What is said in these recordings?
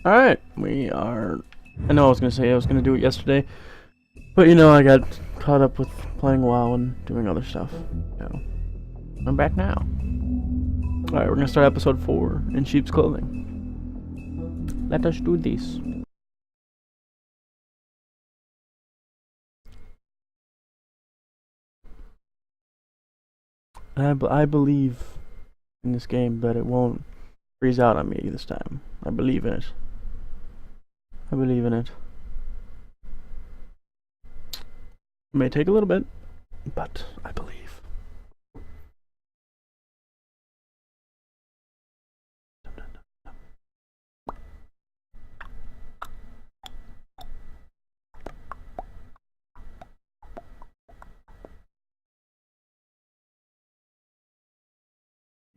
Alright, we are... I know I was gonna do it yesterday, but you know, I got caught up with playing WoW and doing other stuff. So, I'm back now. Alright, we're gonna start episode 4 in sheep's clothing. Let us do this. I believe in this game that it won't freeze out on me this time. I believe in it. I believe in it. It may take a little bit, but I believe.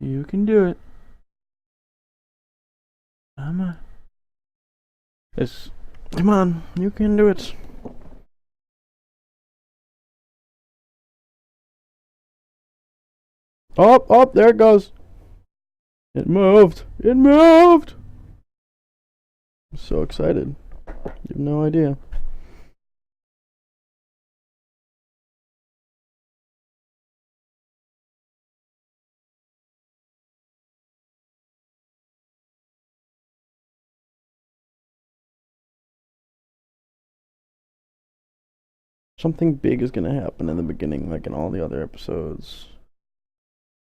You can do it. Come on. Come on, you can do it. Oh, there it goes. It moved. It moved. I'm so excited. You have no idea. Something big is gonna happen in the beginning, like in all the other episodes.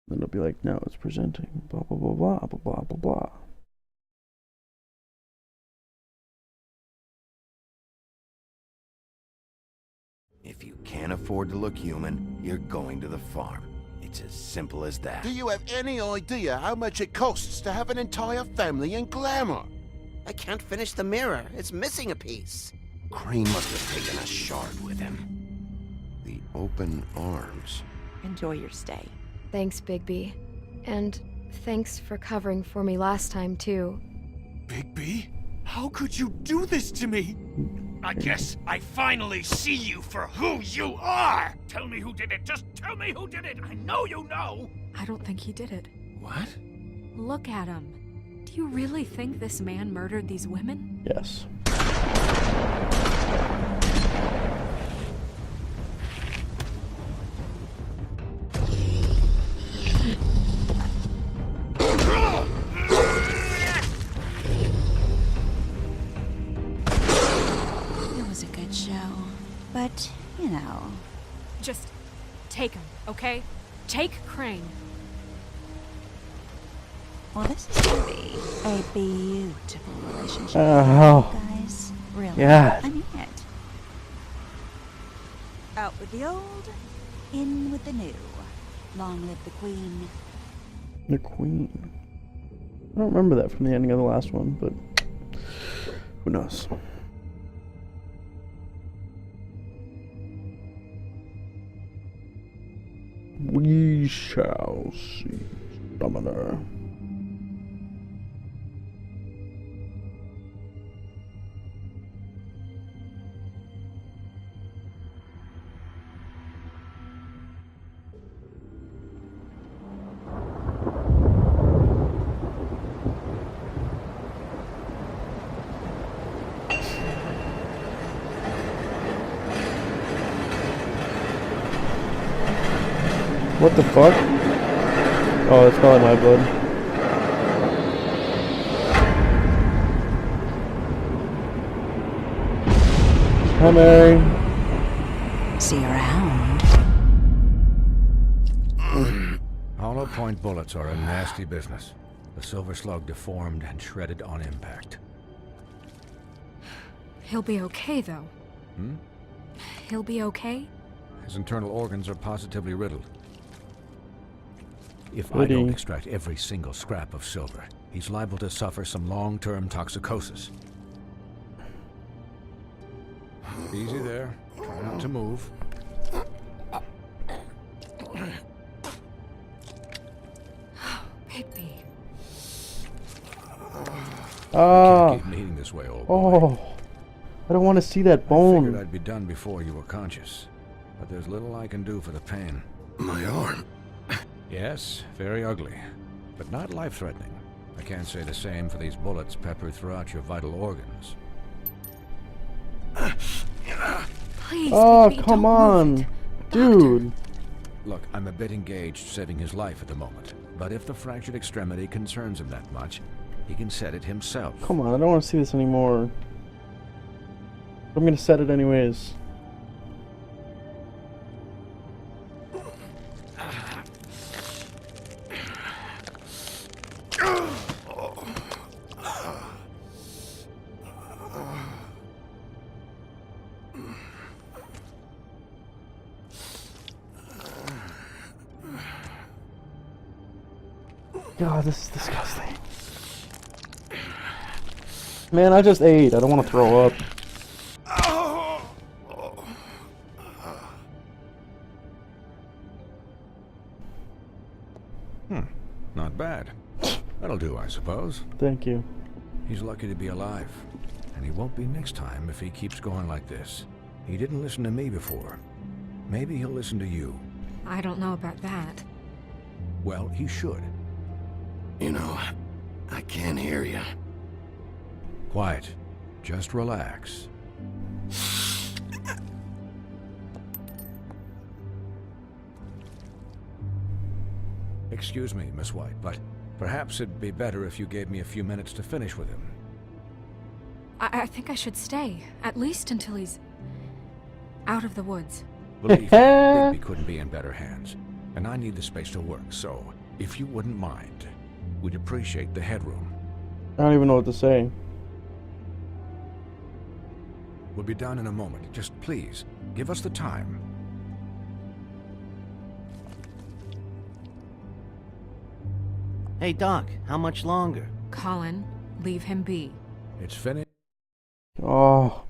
Then it'll be like, no, it's presenting, blah, blah, blah, blah, blah, blah, blah, blah. If you can't afford to look human, you're going to the farm. It's as simple as that. Do you have any idea how much it costs to have an entire family in Glamour? I can't finish the mirror. It's missing a piece. Crane must have taken a shard with him. The open arms. Enjoy your stay. Thanks, Bigby. And thanks for covering for me last time, too. Bigby? How could you do this to me? I guess I finally see you for who you are! Tell me who did it! Just tell me who did it! I know you know! I don't think he did it. What? Look at him. Do you really think this man murdered these women? Yes. It was a good show, but, you know... Just take him, okay? Take Crane. Well, this is gonna be a beautiful relationship, Oh. guys. Really. Yeah. I mean it. Out with the old, in with the new. Long live the queen. The queen. I don't remember that from the ending of the last one, but who knows? We shall see. Summoner. What the fuck? Oh, that's probably my blood. Hi, Mary. See you around. Hollow point bullets are a nasty business. The silver slug deformed and shredded on impact. He'll be okay, though. Hmm? He'll be okay? His internal organs are positively riddled. If I Goody. don't extract every single scrap of silver, he's liable to suffer some long-term toxicosis. Easy there. Try not to move. Bigby. Ah. Can't keep bleeding this way, old boy. Oh. I don't want to see that I bone. figured I'd be done before you were conscious, but there's little I can do for the pain. My arm. Yes, very ugly, but not life-threatening. I can't say the same for these bullets peppered throughout your vital organs. Please, Oh, Bigby, come don't on. move it. Dude. Look, I'm a bit engaged saving his life at the moment, but if the fractured extremity concerns him that much, he can set it himself. Come on, I don't want to see this anymore. I'm gonna set it anyways. God, this is disgusting. Man, I just ate. I don't want to throw up. Not bad. That'll do, I suppose. Thank you. He's lucky to be alive. And he won't be next time if he keeps going like this. He didn't listen to me before. Maybe he'll listen to you. I don't know about that. Well, he should. You know, I can't hear you. Quiet. Just relax. Excuse me, Miss White, but perhaps it'd be better if you gave me a few minutes to finish with him. I think I should stay, at least until he's out of the woods. Believe me, Bigby couldn't be in better hands, and I need the space to work, so if you wouldn't mind, we'd appreciate the headroom. I don't even know what to say. We'll be done in a moment. Just please, give us the time. Hey, Doc, how much longer? Colin, leave him be. It's finished Oh,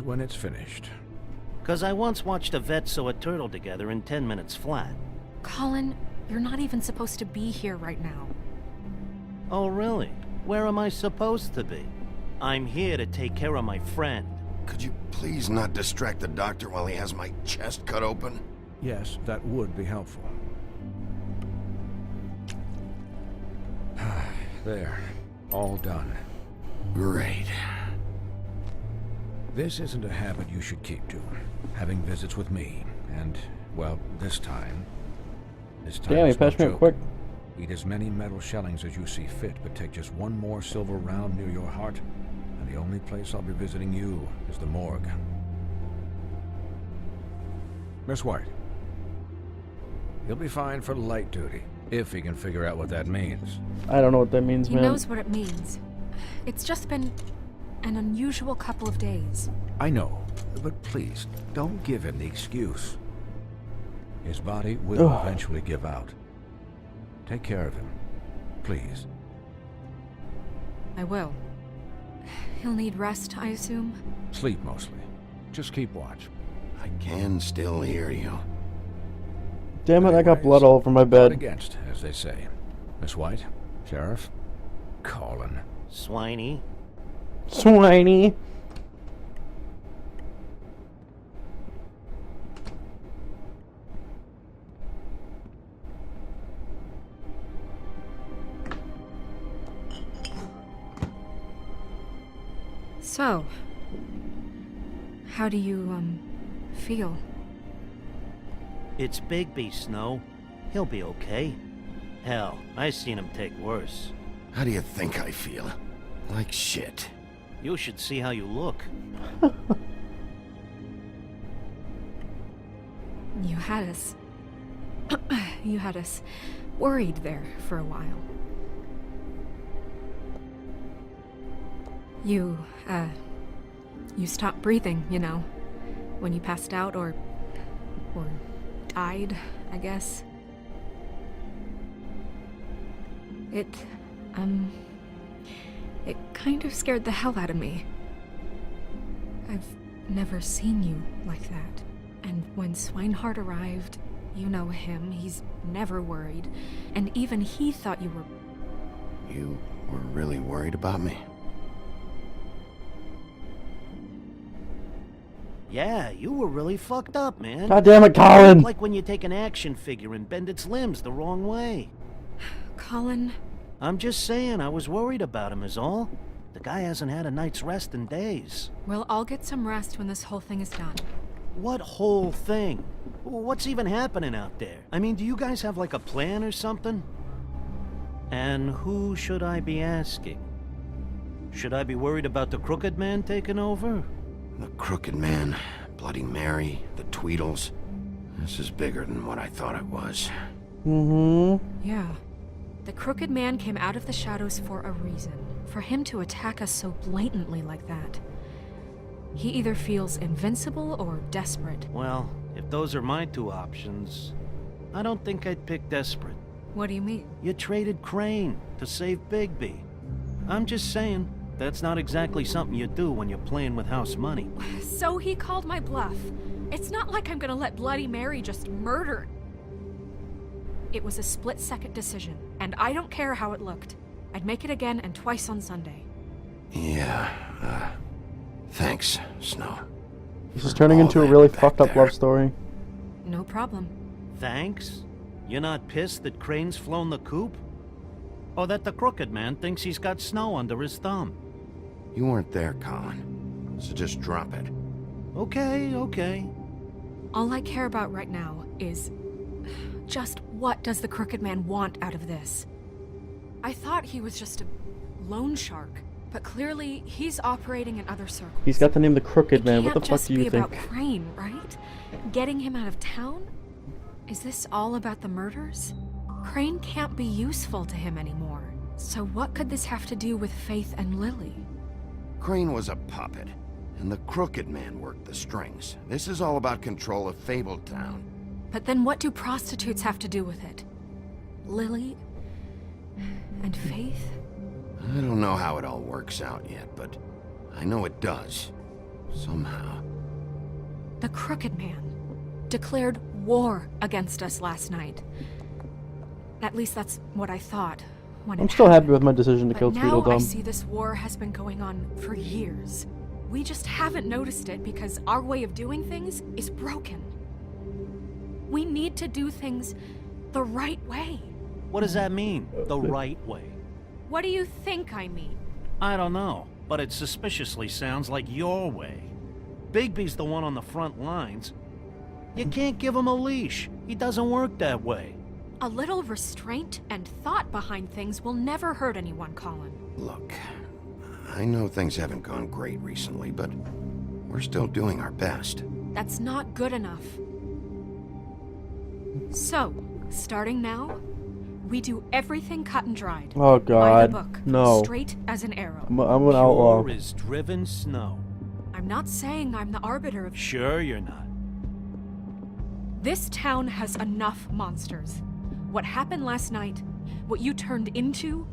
when it's finished. 'Cause I once watched a vet sew a turtle together in 10 minutes flat. Colin, you're not even supposed to be here right now. Oh, really? Where am I supposed to be? I'm here to take care of my friend. Could you please not distract the doctor while he has my chest cut open? Yes, that would be helpful. There. All done. Great. This isn't a habit you should keep to. Having visits with me, and, well, this time damn, he is no patched me up joke. quick. Eat as many metal shellings as you see fit, but take just one more silver round near your heart, and the only place I'll be visiting you is the morgue. Miss White. He'll be fine for light duty, if he can figure out what that means. I don't know what that means, He man. knows what it means. It's just been an unusual couple of days. I know, but please, don't give him the excuse. His body will Ugh. eventually give out. Take care of him, please. I will. He'll need rest, I assume. Sleep mostly. Just keep watch. I can still hear you. Damn it, I got Anyways, blood all over my Not bed. against, as they say. Miss White, Sheriff, Colin. Swiney. Swiney. So, how do you, feel? It's Bigby, Snow. He'll be okay. Hell, I seen him take worse. How do you think I feel? Like shit. You should see how you look. You had us... you had us worried there for a while. You stopped breathing, you know, when you passed out or died, I guess. It kind of scared the hell out of me. I've never seen you like that. And when Swinehart arrived, you know him, he's never worried. And even he thought you were... You were really worried about me? Yeah, you were really fucked up, man. God damn it, Colin! Like when you take an action figure and bend its limbs the wrong way. Colin, I'm just saying I was worried about him is all. The guy hasn't had a night's rest in days. We'll all get some rest when this whole thing is done. What whole thing? What's even happening out there? I mean, do you guys have like a plan or something? And who should I be asking? Should I be worried about the Crooked Man taking over? The Crooked Man, Bloody Mary, the Tweedles. This is bigger than what I thought it was. Yeah. The Crooked Man came out of the shadows for a reason. For him to attack us so blatantly like that. He either feels invincible or desperate. Well, if those are my two options, I don't think I'd pick desperate. What do you mean? You traded Crane to save Bigby. I'm just saying, that's not exactly something you do when you're playing with house money. So he called my bluff. It's not like I'm gonna let Bloody Mary just murder. It was a split-second decision, and I don't care how it looked. I'd make it again and twice on Sunday. Yeah, thanks, Snow. This is turning into a really fucked up love story. No problem. Thanks? You're not pissed that Crane's flown the coop? Or that the Crooked Man thinks he's got Snow under his thumb? You weren't there, Colin. So just drop it. Okay. All I care about right now is... just what does the Crooked Man want out of this? I thought he was just a loan shark, but clearly he's operating in other circles. He's got the name the Crooked Man. What the fuck do you It can't just think? be about Crane, right? Getting him out of town? Is this all about the murders? Crane can't be useful to him anymore. So what could this have to do with Faith and Lily? Crane was a puppet, and the Crooked Man worked the strings. This is all about control of Fabletown. But then what do prostitutes have to do with it? Lily? And Faith? I don't know how it all works out yet, but I know it does. Somehow. The Crooked Man declared war against us last night. At least that's what I thought when I'm still happy with my decision to kill But now I Tweedledum. see this war has been going on for years. We just haven't noticed it because our way of doing things is broken. We need to do things the right way. What does that mean, the right way? What do you think I mean? I don't know, but it suspiciously sounds like your way. Bigby's the one on the front lines. You can't give him a leash. He doesn't work that way. A little restraint and thought behind things will never hurt anyone, Colin. Look, I know things haven't gone great recently, but we're still doing our best. That's not good enough. So, starting now, we do everything cut and dried. Oh By the god. book, No. straight as an arrow. I'm an outlaw. Pure as driven snow. I'm not saying I'm the arbiter of... Sure you're not. This town has enough monsters. What happened last night, what you turned into,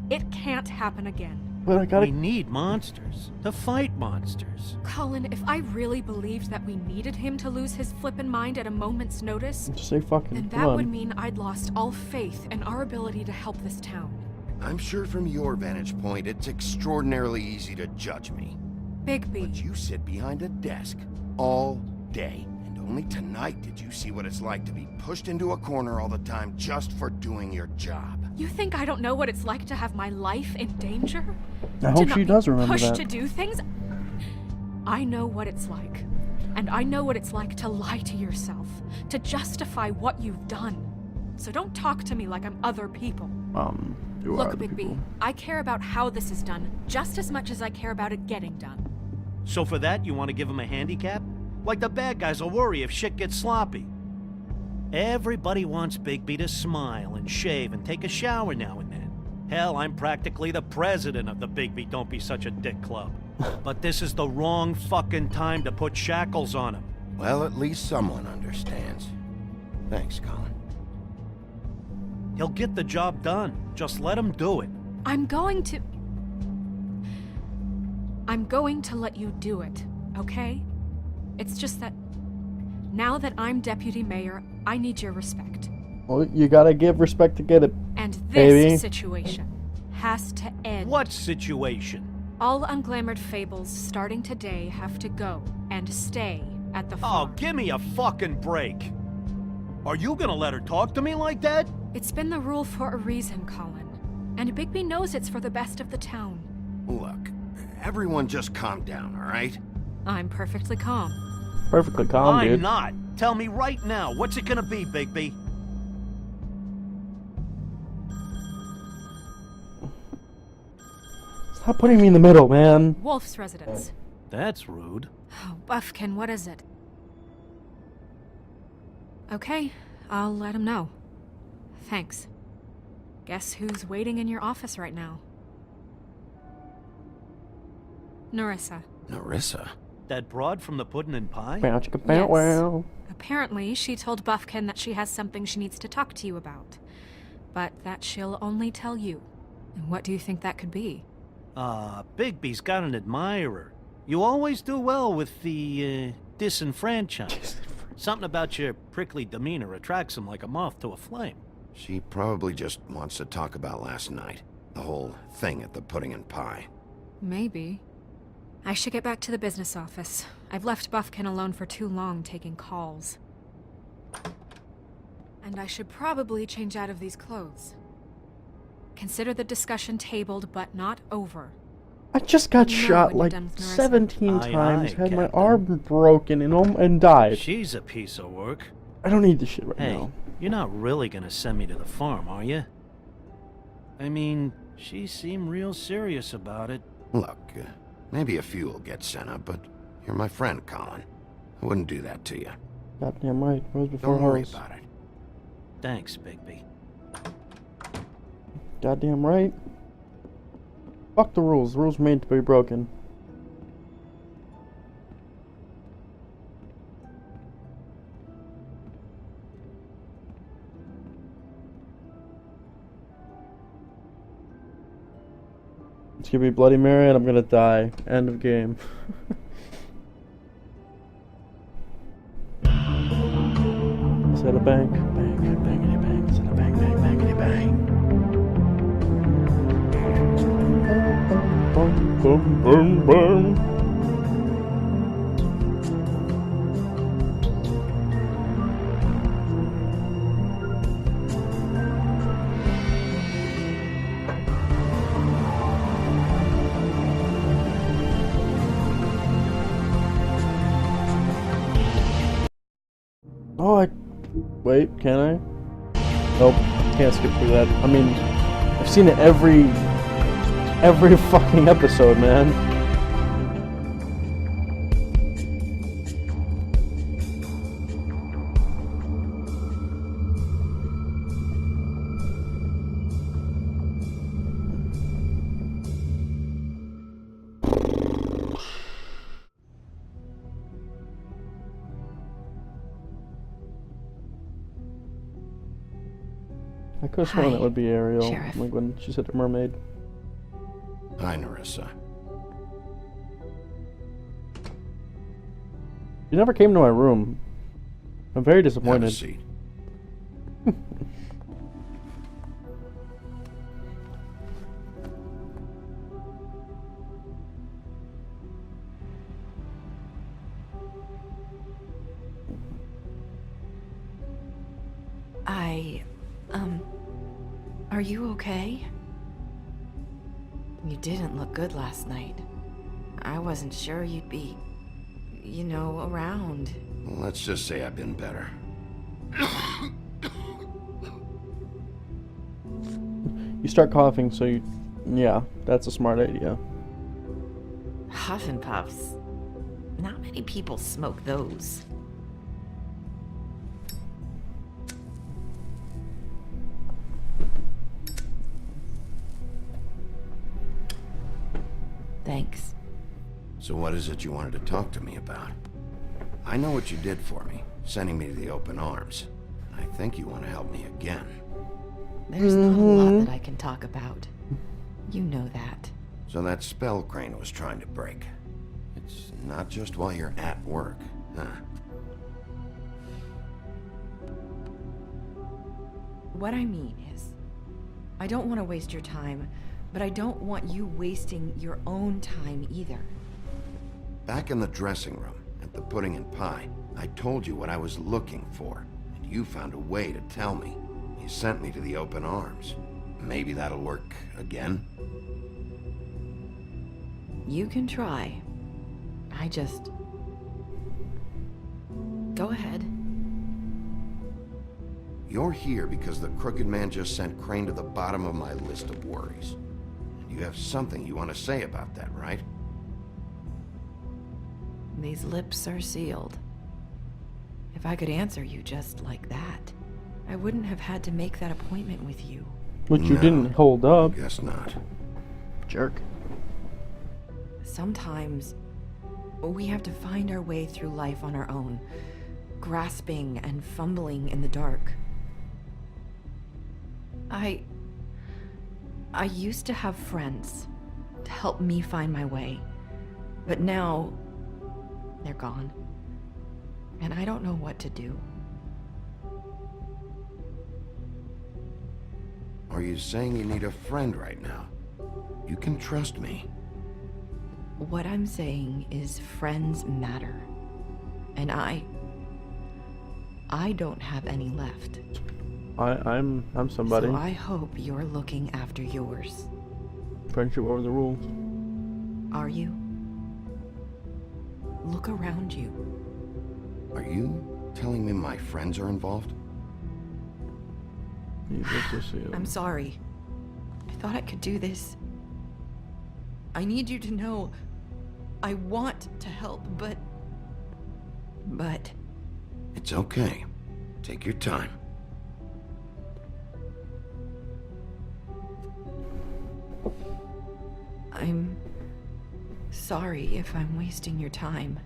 it can't happen again. But I gotta... We need monsters to fight monsters. Colin, if I really believed that we needed him to lose his flippin' mind at a moment's notice, Just say fucking... then come that on. would mean I'd lost all faith in our ability to help this town. I'm sure from your vantage point, it's extraordinarily easy to judge me. Bigby. But you sit behind a desk all day. And only tonight did you see what it's like to be pushed into a corner all the time just for doing your job. You think I don't know what it's like to have my life in danger? I hope To she not does be remember pushed that. to do things? I know what it's like. And I know what it's like to lie to yourself, to justify what you've done. So don't talk to me like I'm other people. You Look, are the Bigby, people. I care about how this is done just as much as I care about it getting done. So for that, you want to give him a handicap? Like the bad guys will worry if shit gets sloppy. Everybody wants Bigby to smile and shave and take a shower now and then. Hell, I'm practically the president of the Bigby Don't Be Such a Dick Club. But this is the wrong fucking time to put shackles on him. Well, at least someone understands. Thanks, Colin. He'll get the job done. Just let him do it. I'm going to let you do it, okay? It's just that now that I'm deputy mayor, I need your respect. Well, you gotta give respect to get it. And this Baby. situation has to end. What situation? All unglamored fables starting today have to go and stay at the Oh, farm. give me a fucking break. Are you gonna let her talk to me like that? It's been the rule for a reason, Colin. And Bigby knows it's for the best of the town. Look, everyone just calm down, all right? I'm perfectly calm. Perfectly calm, I'm dude. not. Tell me right now, what's it gonna be, Bigby? Stop putting me in the middle, man. Wolf's residence. That's rude. Oh, Buffkin, what is it? Okay, I'll let him know. Thanks. Guess who's waiting in your office right now? Nerissa. Nerissa? That broad from the puddin' and pie? Bow chicka bow wow. Apparently, she told Buffkin that she has something she needs to talk to you about. But that she'll only tell you. And what do you think that could be? Bigby's got an admirer. You always do well with the, disenfranchised. Something about your prickly demeanor attracts him like a moth to a flame. She probably just wants to talk about last night. The whole thing at the pudding and pie. Maybe. I should get back to the business office. I've left Buffkin alone for too long taking calls. And I should probably change out of these clothes. Consider the discussion tabled, but not over. I just got You know shot when you're like done with Nerissa. 17 Aye, times, aye, had my Captain. arm broken and died. She's a piece of work. I don't need this shit right Hey, now. you're not really gonna send me to the farm, are you? I mean, she seemed real serious about it. Look, maybe a few will get sent up, but you're my friend, Colin. I wouldn't do that to you. Goddamn right. Rose before Don't worry hose. about it. Thanks, Bigby. Goddamn right. Fuck the rules. The rules are made to be broken. It's gonna be Bloody Mary and I'm gonna die. End of game. Set a bank. Bang, bangity bang. Set a bang, bang, bangity bang. Boom, boom, boom, boom. Oh, wait, can I? Nope, can't skip through that. I mean, I've seen it every fucking episode, man. I could have sworn that would be Ariel, Sheriff. like when she said the mermaid. Hi, Nerissa. You never came to my room. I'm very Have a disappointed. seat. Are you okay? You didn't look good last night. I wasn't sure you'd be, you know, around. Well, let's just say I've been better. You start coughing, so you... Yeah, that's a smart idea. Huff and puffs. Not many people smoke those. Thanks. So what is it you wanted to talk to me about? I know what you did for me, sending me to the open arms. I think you want to help me again. There's not a lot that I can talk about. You know that. So that spell Crane was trying to break. It's not just while you're at work, huh? What I mean is, I don't want to waste your time, but I don't want you wasting your own time either. Back in the dressing room, at the pudding and pie, I told you what I was looking for, and you found a way to tell me. You sent me to the open arms. Maybe that'll work again. You can try. I just... Go ahead. You're here because the crooked man just sent Crane to the bottom of my list of worries. And you have something you want to say about that, right? These lips are sealed. If I could answer you just like that, I wouldn't have had to make that appointment with you. Which you didn't hold up. Guess not. Jerk. Sometimes we have to find our way through life on our own, grasping and fumbling in the dark. I used to have friends to help me find my way, but now they're gone, and I don't know what to do. Are you saying you need a friend right now? You can trust me. What I'm saying is friends matter, and I don't have any left. I'm somebody. So I hope you're looking after yours. Friendship over the rules. Are you? Look around you. Are you telling me my friends are involved? I'm sorry. I thought I could do this. I need you to know I want to help, but... It's okay. Take your time. I'm sorry if I'm wasting your time.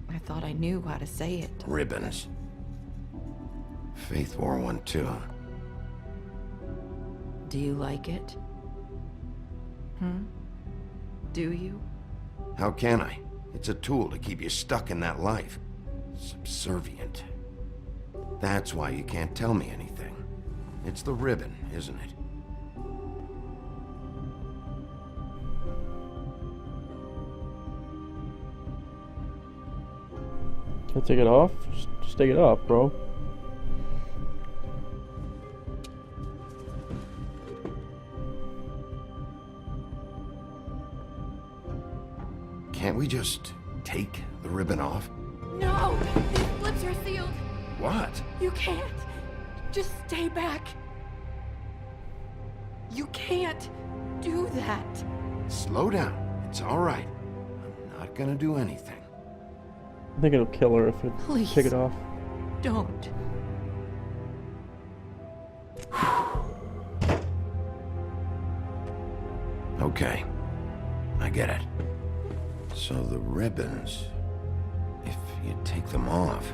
I thought I knew how to say it. Ribbons. Faith wore one too. Do you like it? Do you? How can I? It's a tool to keep you stuck in that life. Subservient. That's why you can't tell me anything. It's the ribbon, isn't it? Can I take it off? Just take it off, bro. Can't we just take the ribbon off? No! These lips are sealed! What? You can't! Just stay back! You can't do that! Slow down. It's all right. I'm not gonna do anything. I think it'll kill her if it Please. take it off. Don't. Okay. I get it. So the ribbons, if you take them off...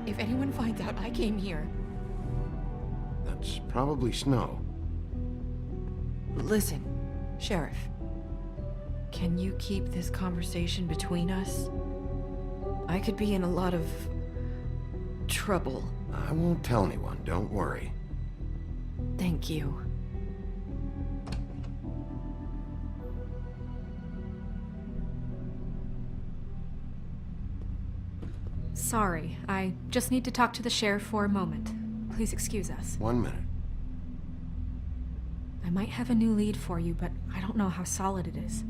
If anyone finds out I came here... That's probably snow. Listen, Sheriff. Can you keep this conversation between us? I could be in a lot of... trouble. I won't tell anyone, don't worry. Thank you. Sorry, I just need to talk to the sheriff for a moment. Please excuse us. 1 minute. I might have a new lead for you, but I don't know how solid it is.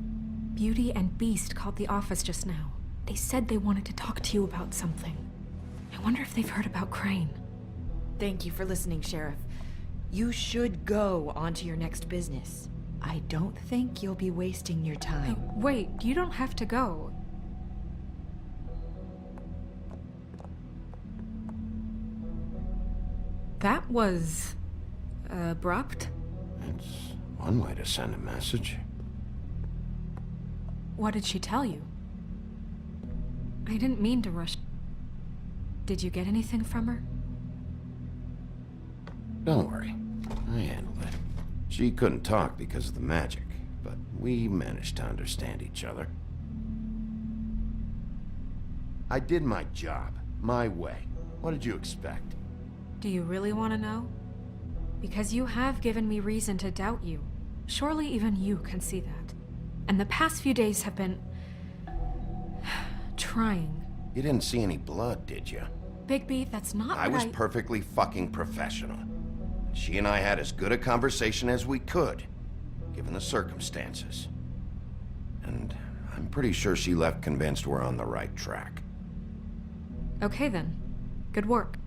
Beauty and Beast called the office just now. They said they wanted to talk to you about something. I wonder if they've heard about Crane. Thank you for listening, Sheriff. You should go on to your next business. I don't think you'll be wasting your time. Wait, you don't have to go. That was... abrupt? It's one way to send a message. What did she tell you? I didn't mean to rush. Did you get anything from her? Don't worry. I handled it. She couldn't talk because of the magic, but we managed to understand each other. I did my job, my way. What did you expect? Do you really want to know? Because you have given me reason to doubt you. Surely even you can see that. And the past few days have been... trying. You didn't see any blood, did you? Bigby, that's not I what was perfectly fucking professional. She and I had as good a conversation as we could, given the circumstances. And I'm pretty sure she left convinced we're on the right track. Okay then. Good work.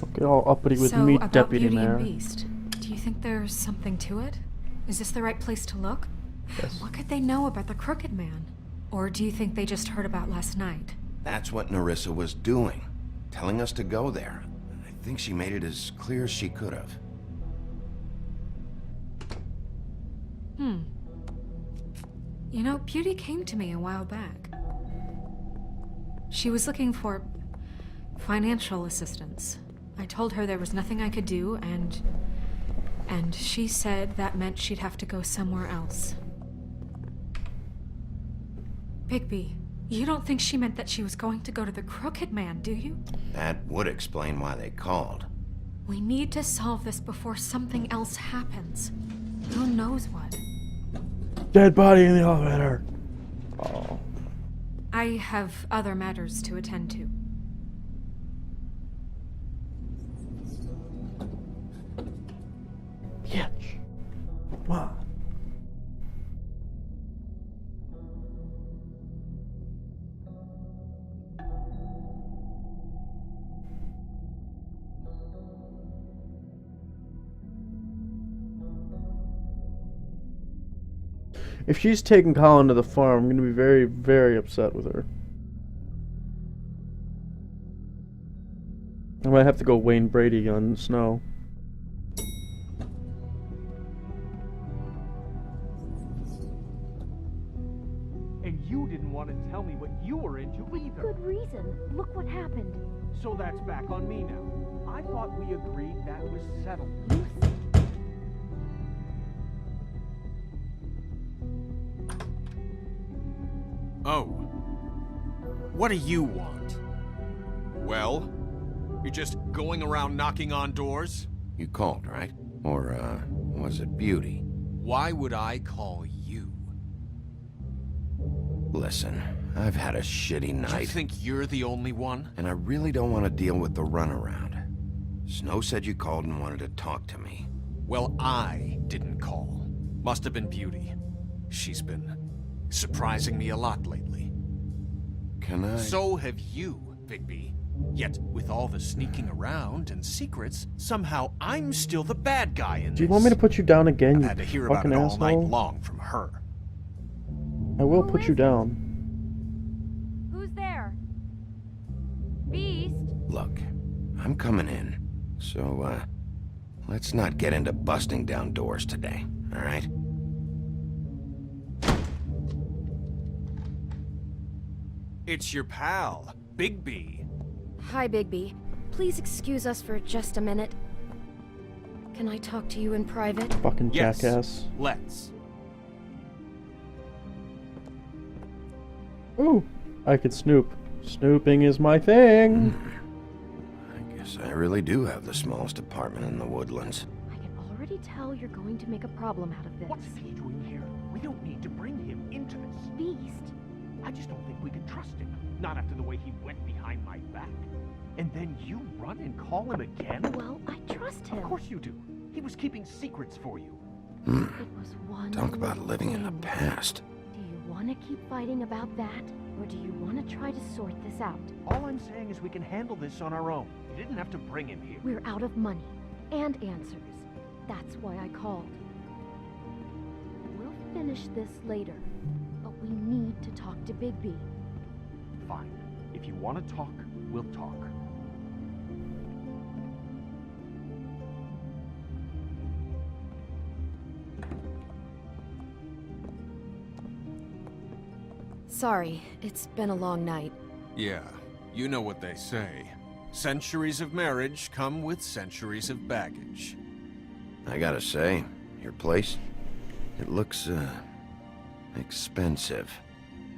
Okay, all uppity with So, me, about Deputy Beauty Mayor. and Beast, do you think there's something to it? Is this the right place to look? Yes. What could they know about the Crooked Man? Or do you think they just heard about last night? That's what Nerissa was doing, telling us to go there. I think she made it as clear as she could have. You know, Beauty came to me a while back. She was looking for financial assistance. I told her there was nothing I could do, and she said that meant she'd have to go somewhere else. Bigby, you don't think she meant that she was going to go to the Crooked Man, do you? That would explain why they called. We need to solve this before something else happens. Who knows what? Dead body in the elevator. Oh. I have other matters to attend to. Bitch. Come on. If she's taking Colin to the farm, I'm going to be very, very upset with her. I might have to go Wayne Brady on Snow. And you didn't want to tell me what you were into either. Good reason. Look what happened. So that's back on me now. I thought we agreed that was settled. Oh. What do you want? Well? You're just going around knocking on doors? You called, right? Or, was it Beauty? Why would I call you? Listen, I've had a shitty night. You think you're the only one? And I really don't want to deal with the runaround. Snow said you called and wanted to talk to me. Well, I didn't call. Must have been Beauty. She's been surprising me a lot lately. Can I? So have you, Bigby. Yet, with all the sneaking around and secrets, somehow I'm still the bad guy in this. Do you want me to put you down again, I've you had to hear about fucking it all asshole? night long from her. I will put you down. Who's there? Beast? Look, I'm coming in. So, let's not get into busting down doors today, alright? It's your pal, Bigby. Hi, Bigby. Please excuse us for just a minute. Can I talk to you in private? Fucking Yes, jackass. let's. Ooh, I could snoop. Snooping is my thing. I guess I really do have the smallest apartment in the woodlands. I can already tell you're going to make a problem out of this. What's he doing here? We don't need to bring him into this. Beast? I just don't think we can trust him. Not after the way he went behind my back. And then you run and call him again? Well, I trust him. Of course you do. He was keeping secrets for you. It was one Talk about little living in the thing. past. Do you want to keep fighting about that? Or do you want to try to sort this out? All I'm saying is we can handle this on our own. You didn't have to bring him here. We're out of money. And answers. That's why I called. We'll finish this later. But we need to talk to Bigby. Fine. If you want to talk, we'll talk. Sorry, it's been a long night. Yeah, you know what they say. Centuries of marriage come with centuries of baggage. I gotta say, your place, it looks, expensive.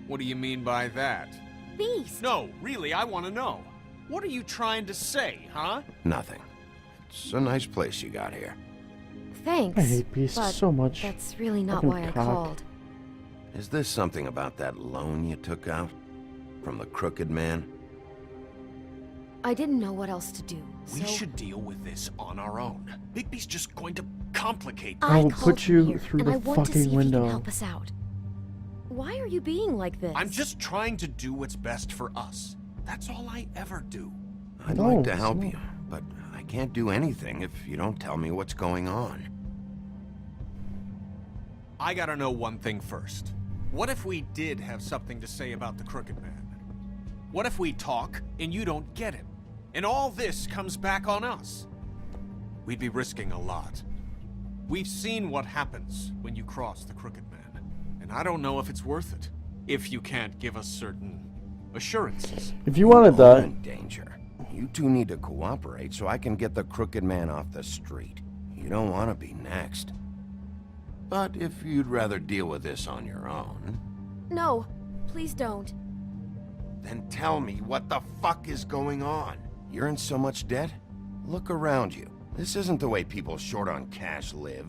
What do you mean by that? Beast! No, really, I want to know. What are you trying to say, huh? Nothing. It's a nice place you got here. Thanks. I hate Beast but so much. That's really not Fucking why I cock. called. Is this something about that loan you took out? From the Crooked Man? I didn't know what else to do. We so should deal with this on our own. Bigby's just going to complicate I will called put you here, through and the I want to see fucking if you window. can help us out. Why are you being like this? I'm just trying to do what's best for us. That's all I ever do. I'd No, like to it's help not. you, but I can't do anything if you don't tell me what's going on. I gotta know one thing first. What if we did have something to say about the Crooked Man? What if we talk and you don't get him? And all this comes back on us? We'd be risking a lot. We've seen what happens when you cross the Crooked Man, and I don't know if it's worth it, if you can't give us certain assurances. If you wanted You're that, in danger. You two need to cooperate so I can get the Crooked Man off the street. You don't want to be next. But if you'd rather deal with this on your own, No, please don't. then tell me what the fuck is going on. You're in so much debt? Look around you. This isn't the way people short on cash live.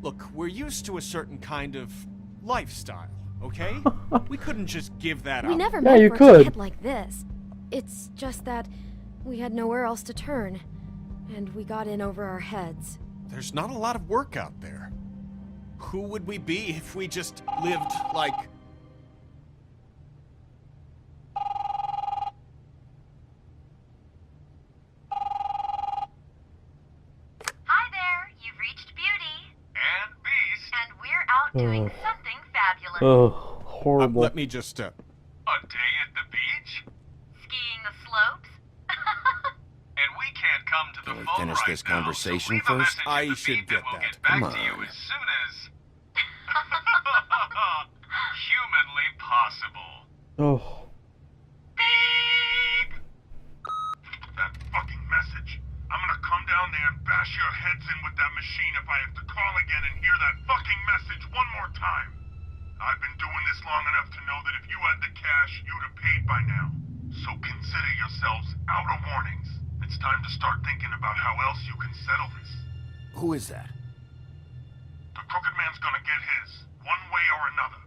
Look, we're used to a certain kind of lifestyle, okay? We couldn't just give that up. We never Yeah, meant you for it could. to get like this. It's just that we had nowhere else to turn, and we got in over our heads. There's not a lot of work out there. Who would we be if we just lived like... Hi there, you've reached Beauty. And Beast. And we're out doing something fabulous. ugh, horrible. let me just, A day at the beach? Skiing the slopes? And we can't come to the Can we phone finish right this now, conversation so leave a first? message at I the should beep get and we'll that. get back Come to you on. as soon as... humanly possible. Oh, Beep! That fucking message. I'm gonna come down there and bash your heads in with that machine if I have to call again and hear that fucking message one more time. I've been doing this long enough to know that if you had the cash, you'd have paid by now. So consider yourselves out of warnings. It's time to start thinking about how else you can settle this. Who is that? The Crooked Man's gonna get his, one way or another.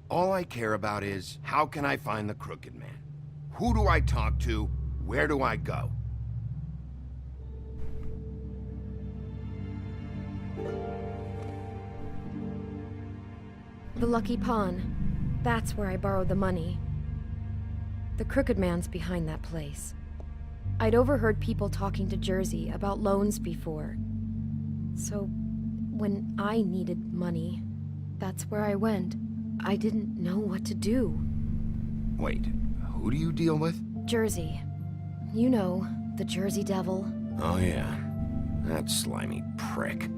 All I care about is, how can I find the Crooked Man? Who do I talk to? Where do I go? The Lucky Pawn. That's where I borrowed the money. The Crooked Man's behind that place. I'd overheard people talking to Jersey about loans before. So, when I needed money, that's where I went. I didn't know what to do. Wait, who do you deal with? Jersey. You know, the Jersey Devil. Oh yeah, that slimy prick.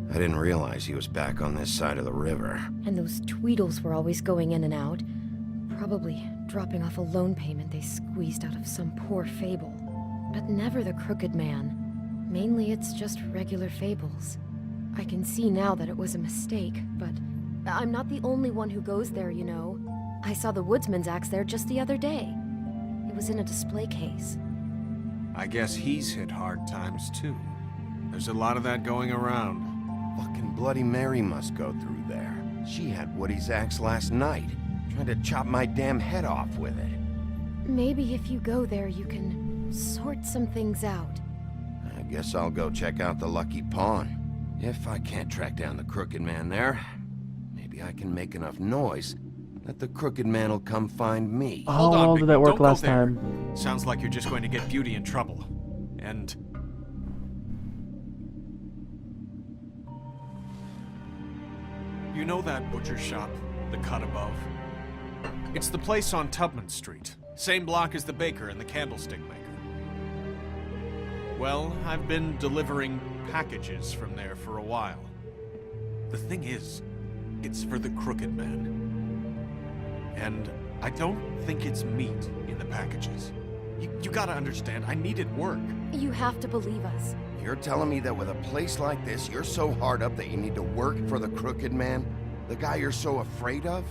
I didn't realize he was back on this side of the river. And those Tweedles were always going in and out. Probably dropping off a loan payment they squeezed out of some poor Fable. But never the Crooked Man. Mainly it's just regular Fables. I can see now that it was a mistake, but I'm not the only one who goes there, you know. I saw the Woodsman's axe there just the other day. It was in a display case. I guess he's hit hard times too. There's a lot of that going around. Fucking Bloody Mary must go through there. She had Woody's axe last night, trying to chop my damn head off with it. Maybe if you go there, you can sort some things out. I guess I'll go check out the Lucky Pawn. If I can't track down the Crooked Man there, maybe I can make enough noise that the Crooked Man will come find me. how Hold on, well Bigby, did that work don't go last there. time? Sounds like you're just going to get Beauty in trouble. And... you know that butcher shop, the cut above? It's the place on Tubman Street. Same block as the baker and the candlestick maker. Well, I've been delivering packages from there for a while. The thing is, it's for the Crooked Man. And I don't think it's meat in the packages. You gotta understand, I needed work. You have to believe us. You're telling me that with a place like this, you're so hard up that you need to work for the Crooked Man? The guy you're so afraid of?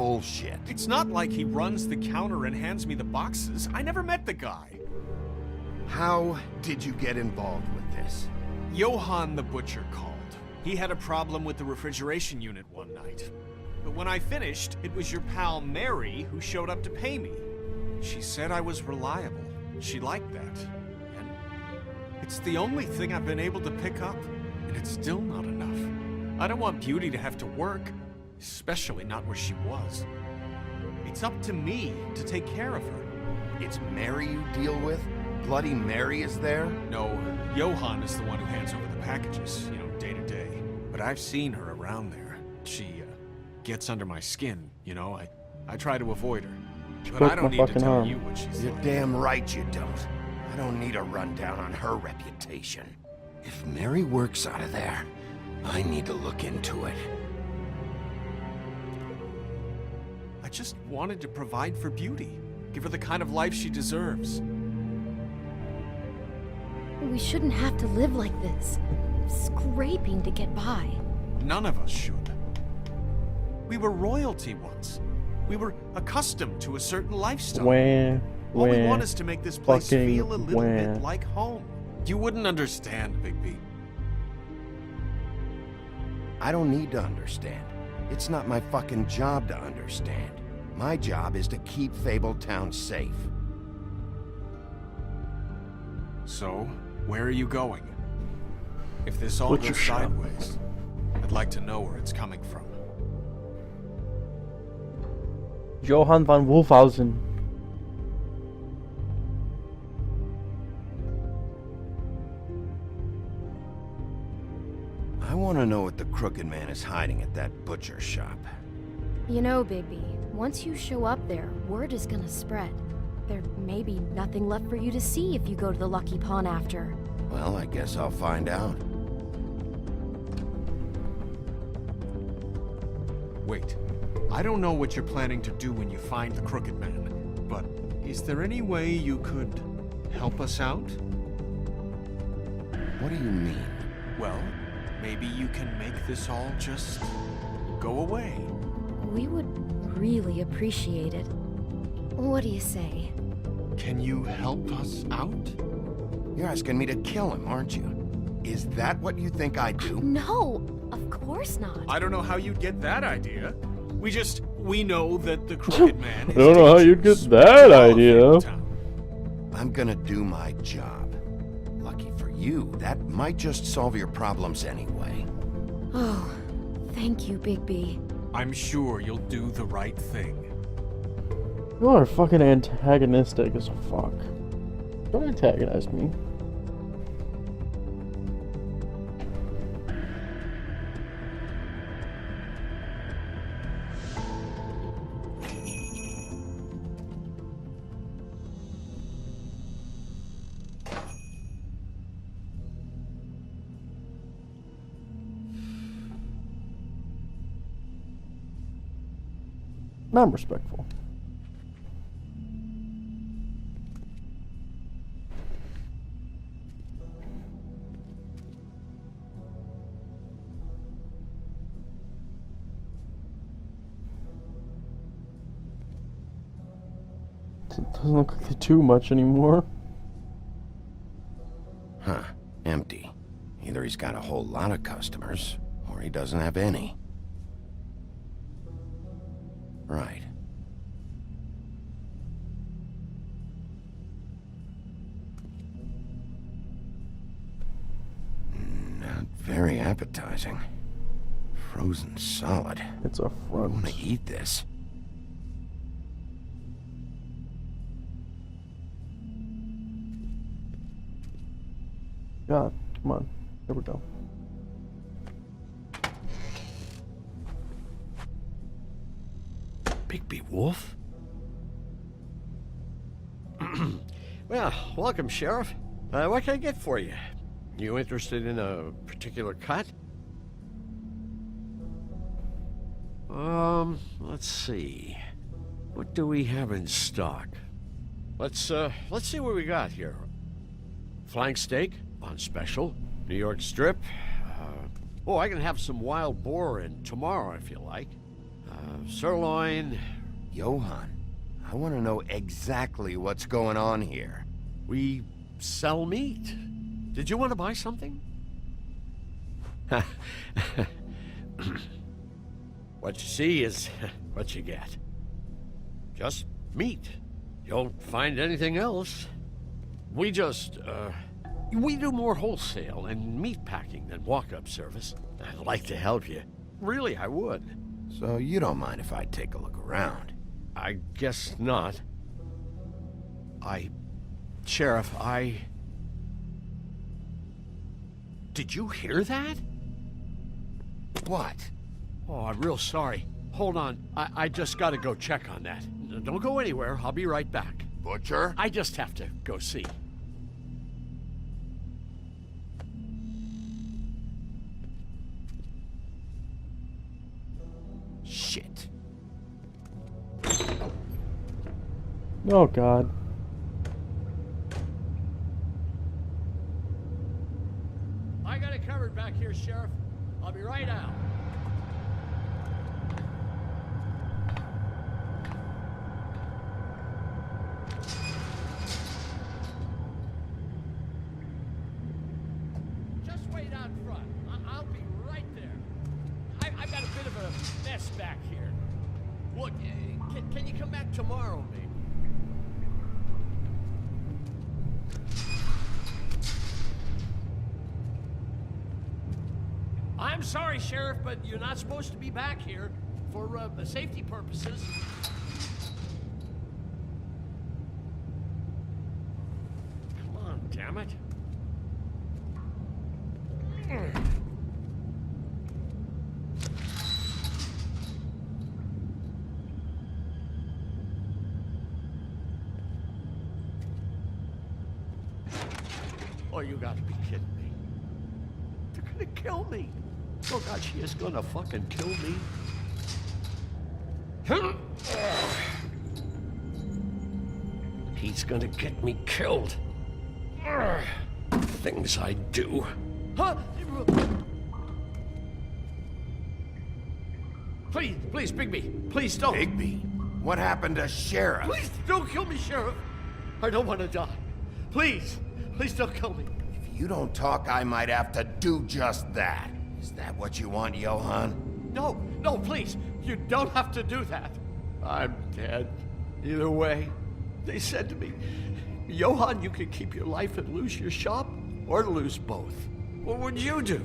bullshit. It's not like he runs the counter and hands me the boxes. I never met the guy. How did you get involved with this? Johann the butcher called. He had a problem with the refrigeration unit one night. But when I finished, it was your pal Mary who showed up to pay me. She said I was reliable. She liked that. And it's the only thing I've been able to pick up, and it's still not enough. I don't want Beauty to have to work, especially not where she was. It's up to me to take care of her. It's Mary you deal with? Bloody Mary is there? No, Johann is the one who hands over the packages, you know, day to day. But I've seen her around there. She, gets under my skin, you know. I try to avoid her. But I don't need to tell you what she's You're like. damn right you don't. I don't need a rundown on her reputation. If Mary works out of there, I need to look into it. I just wanted to provide for Beauty. Give her the kind of life she deserves. We shouldn't have to live like this, scraping to get by. None of us should. We were royalty once. We were accustomed to a certain lifestyle. All we want is to make this place feel a little bit like home. You wouldn't understand, Bigby. I don't need to understand. It's not my fucking job to understand. My job is to keep Fabletown safe. So, where are you going? If this all goes sideways, I'd like to know where it's coming from. Johann von Wolfhausen. I want to know what the Crooked Man is hiding at that butcher shop. You know, Bigby, once you show up there, word is gonna spread. There may be nothing left for you to see if you go to the Lucky Pawn after. Well, I guess I'll find out. Wait. I don't know what you're planning to do when you find the Crooked Man, but is there any way you could help us out? What do you mean? Well, maybe you can make this all just go away. We would really appreciate it. What do you say? Can you help us out? You're asking me to kill him, aren't you? Is that what you think I do? No, of course not. I don't know how you'd get that idea. We know that the Crooked Man is I don't know how you'd get that idea. I'm gonna do my job. Lucky for you, that might just solve your problems anyway. Oh, thank you, Bigby. I'm sure you'll do the right thing. You are fucking antagonistic as fuck. Don't antagonize me. I'm respectful. It doesn't look like they do much anymore. Huh. Empty. Either he's got a whole lot of customers, or he doesn't have any. Right. Not very appetizing. Frozen solid. It's a front. I want to eat this. God, come on. There we go. Bigby Wolf? Well, welcome, Sheriff. What can I get for you? You interested in a particular cut? Let's see. What do we have in stock? Let's see what we got here. Flank steak on special. New York strip. Oh, I can have some wild boar in tomorrow if you like. Sirloin. Johann, I want to know exactly what's going on here. We sell meat. Did you want to buy something? What you see is what you get. Just meat. You don't find anything else. We just, we do more wholesale and meat packing than walk-up service. I'd like to help you. Really, I would. So you don't mind if I take a look around? I guess not. Sheriff, Did you hear that? What? Oh, I'm real sorry. Hold on. I just gotta go check on that. Don't go anywhere. I'll be right back. Butcher? I just have to go see. Shit. Oh, God. I got it covered back here, Sheriff. I'll be right out. Just wait out front. I'll be right there. I've got a bit of a mess back here. Look, can you come back tomorrow, maybe? I'm sorry, Sheriff, but you're not supposed to be back here for safety purposes. Come on, damn it. Oh, you gotta be kidding me. They're gonna kill me. Oh God, she is gonna fucking kill me. He's gonna get me killed. Things I do. Please, Bigby. Please don't. Bigby? What happened to Sheriff? Please don't kill me, Sheriff. I don't want to die. Please don't kill me. If you don't talk, I might have to do just that. Is that what you want, Johann? No, please. You don't have to do that. I'm dead. Either way. They said to me, Johann, you could keep your life and lose your shop, or lose both. What would you do?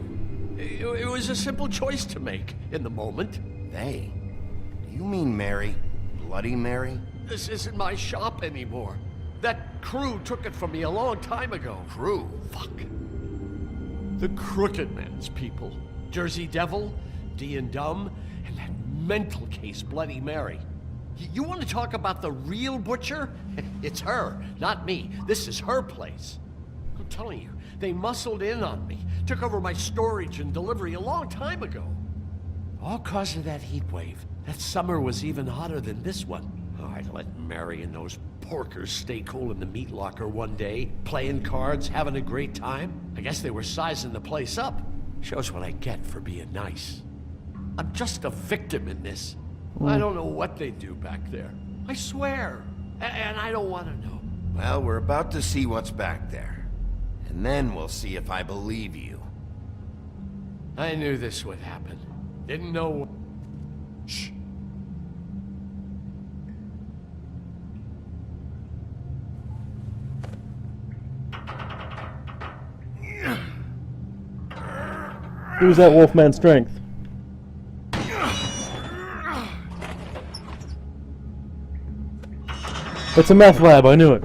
It was a simple choice to make in the moment. They? Do you mean Mary? Bloody Mary? This isn't my shop anymore. That crew took it from me a long time ago. Crew? Fuck. The Crooked Man's people. Jersey Devil, D and Dumb, and that mental case, Bloody Mary. You want to talk about the real butcher? It's her, not me. This is her place. I'm telling you, they muscled in on me, took over my storage and delivery a long time ago. All cause of that heat wave. That summer was even hotter than this one. Oh, I'd let Mary and those porkers stay cool in the meat locker one day, playing cards, having a great time. I guess they were sizing the place up. Shows what I get for being nice. I'm just a victim in this. I don't know what they do back there. I swear. And I don't want to know. Well, we're about to see what's back there. And then we'll see if I believe you. I knew this would happen. Didn't know... Shh. Who's that Wolfman strength? It's a meth lab, I knew it.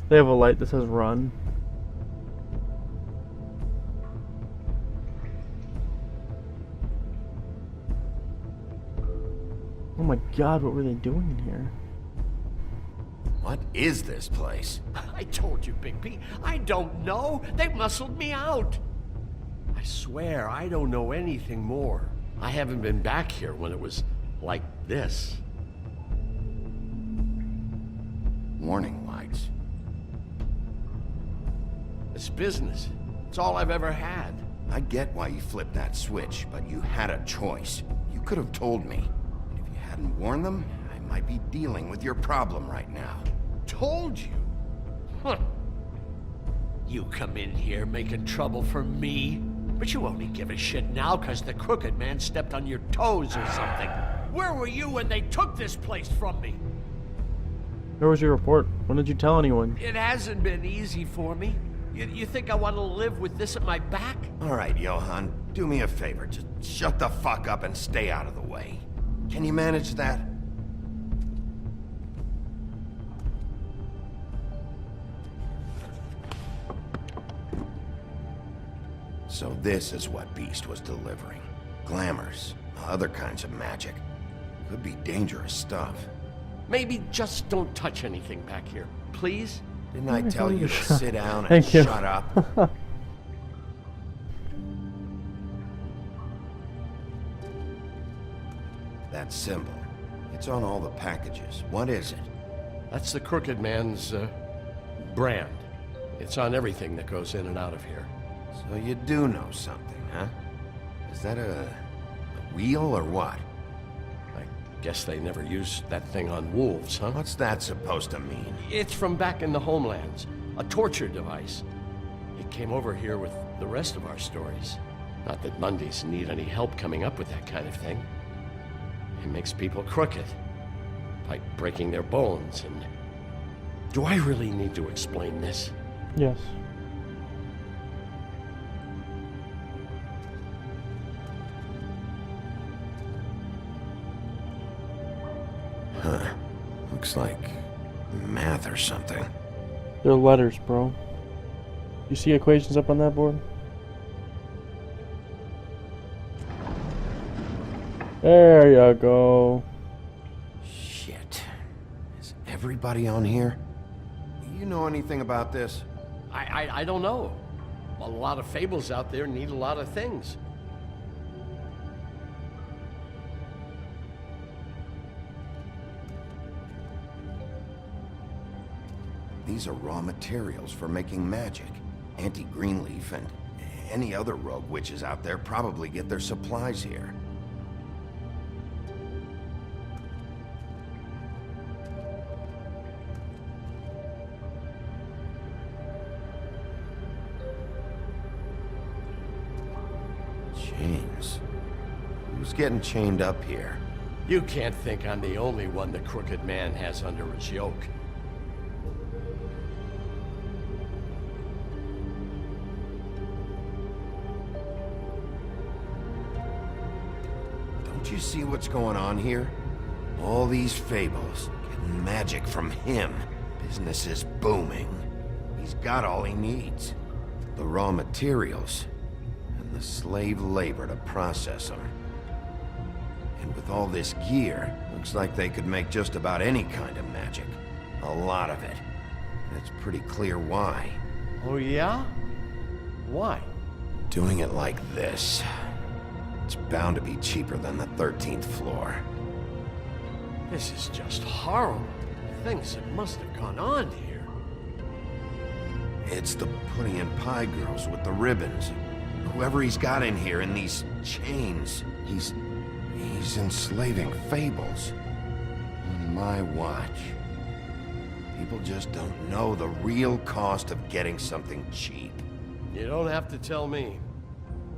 They have a light that says run. Oh my God, what were they doing in here? What is this place? I told you, Bigby. I don't know. They muscled me out. I swear, I don't know anything more. I haven't been back here when it was like this. warning lights. It's business. It's all I've ever had. I get why you flipped that switch, but you had a choice. You could have told me. And if you hadn't warned them, I might be dealing with your problem right now. Told you? Huh. You come in here making trouble for me, but you only give a shit now because the crooked man stepped on your toes or something. Where were you when they took this place from me? Where was your report? When did you tell anyone? It hasn't been easy for me. You think I want to live with this at my back? All right, Johann, do me a favor. Just shut the fuck up and stay out of the way. Can you manage that? So this is what Beast was delivering. Glamours, other kinds of magic. Could be dangerous stuff. Maybe just don't touch anything back here, please? Didn't I tell you to sit down and shut up? That symbol. It's on all the packages. What is it? That's the crooked man's, brand. It's on everything that goes in and out of here. So you do know something, huh? Is that a wheel or what? I guess they never used that thing on wolves, huh? What's that supposed to mean? It's from back in the homelands. A torture device. It came over here with the rest of our stories. Not that mundies need any help coming up with that kind of thing. It makes people crooked. Like breaking their bones and... Do I really need to explain this? Yes. Huh. Looks like math or something. They're letters, bro. You see equations up on that board? There you go. Shit. Is everybody on here? You know anything about this? I don't know. A lot of fables out there need a lot of things. These are raw materials for making magic. Auntie Greenleaf and any other rogue witches out there probably get their supplies here. Chains. Who's getting chained up here? You can't think I'm the only one the crooked man has under his yoke. Don't you see what's going on here? All these fables, getting magic from him. Business is booming. He's got all he needs. The raw materials, and the slave labor to process them. And with all this gear, looks like they could make just about any kind of magic. A lot of it. And it's pretty clear why. Oh yeah? Why? Doing it like this. It's bound to be cheaper than the 13th floor. This is just horrible. Things that must have gone on here. It's the pudding and pie girls with the ribbons. Whoever he's got in here in these chains, he's enslaving Fables. On my watch. People just don't know the real cost of getting something cheap. You don't have to tell me.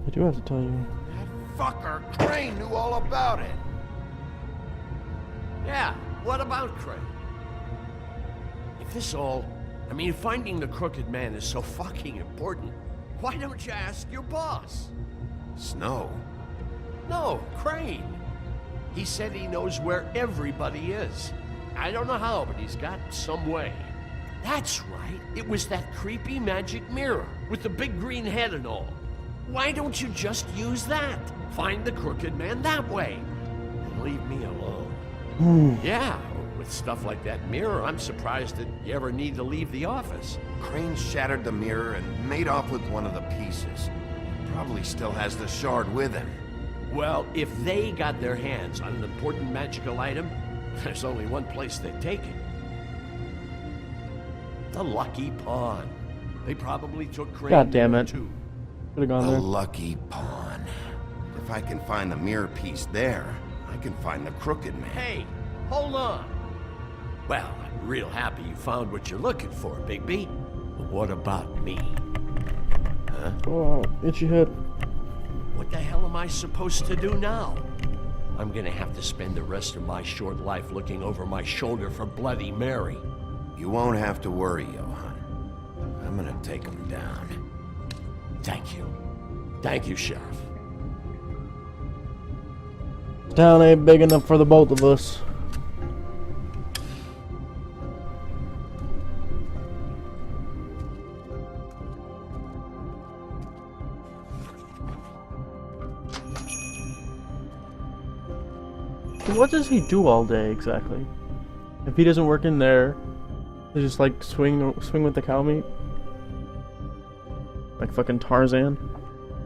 I do have to tell you. That fucker Crane knew all about it. Yeah, what about Crane? If this all... I mean, finding the crooked man is so fucking important, why don't you ask your boss? Snow? No, Crane. He said he knows where everybody is. I don't know how, but he's got some way. That's right. It was that creepy magic mirror with the big green head and all. Why don't you just use that? Find the crooked man that way. And leave me alone. Yeah, with stuff like that mirror, I'm surprised that you ever need to leave the office. Crane shattered the mirror and made off with one of the pieces. Probably still has the shard with him. Well, if they got their hands on an important magical item, there's only one place they'd take it. The lucky pawn. They probably took Crane God damn there, it. too. Could have gone The there. lucky pawn. If I can find the mirror piece there, I can find the crooked man. Hey, hold on. Well, I'm real happy you found what you're looking for, Bigby. But what about me? Huh? Oh, itchy head. What the hell am I supposed to do now? I'm gonna have to spend the rest of my short life looking over my shoulder for Bloody Mary. You won't have to worry, Johann. I'm gonna take him down. Thank you. Thank you, Sheriff. Town ain't big enough for the both of us. What does he do all day exactly? If he doesn't work in there, he just like swing with the cow meat, like fucking Tarzan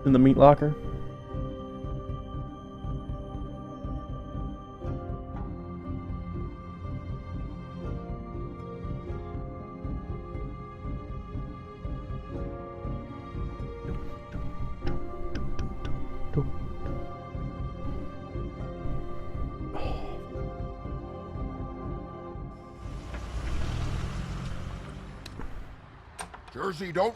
in the meat locker. Jersey, don't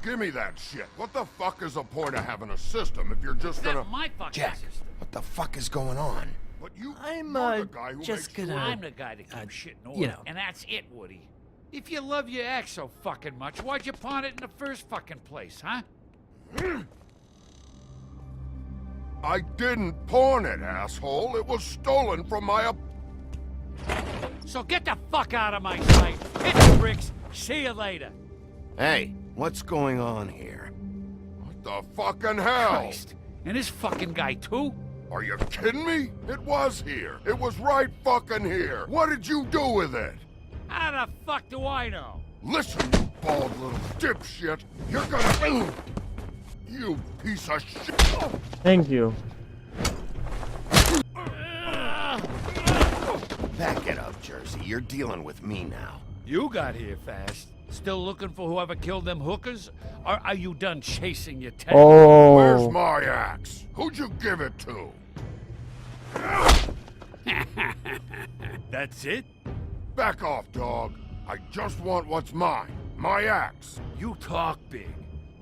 give me that shit. What the fuck is the point of having a system if you're just gonna... My fucking Jack, what the fuck is going on? But you, I'm you're the guy who just makes gonna. sure- I'm the guy that keeps shit in order, you know. and that's it, Woody. If you love your ex so fucking much, why'd you pawn it in the first fucking place, huh? I didn't pawn it, asshole. It was stolen from my... So get the fuck out of my sight. Hit the bricks. See you later. Hey, what's going on here? What the fucking hell? Christ. And this fucking guy, too? Are you kidding me? It was here. It was right fucking here. What did you do with it? How the fuck do I know? Listen, you bald little dipshit. You're gonna... You piece of shit. Thank you. Back it up, Jersey. You're dealing with me now. You got here fast. Still looking for whoever killed them hookers? Or are you done chasing your tail? Oh. Where's my axe? Who'd you give it to? That's it? Back off, dog. I just want what's mine. My axe. You talk big,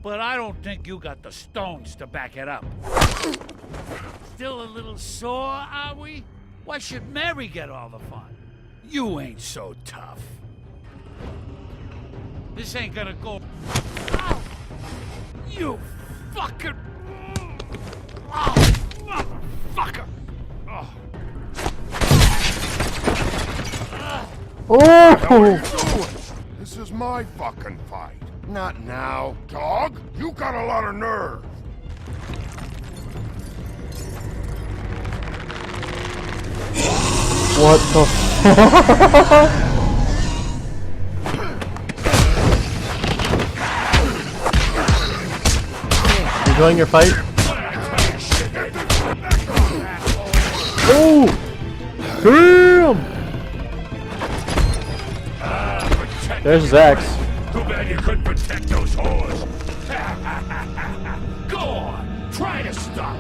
but I don't think you got the stones to back it up. Still a little sore, are we? Why should Mary get all the fun? You ain't so tough. This ain't gonna go. Ow! You fucking. Oh, motherfucker! Oh. What the hell are you doing? This is my fucking fight. Not now, dog. You got a lot of nerve. What the fuck? Enjoying your fight? Oh! Damn! There's his axe. Too bad you couldn't protect those whores. Go on, try to stop.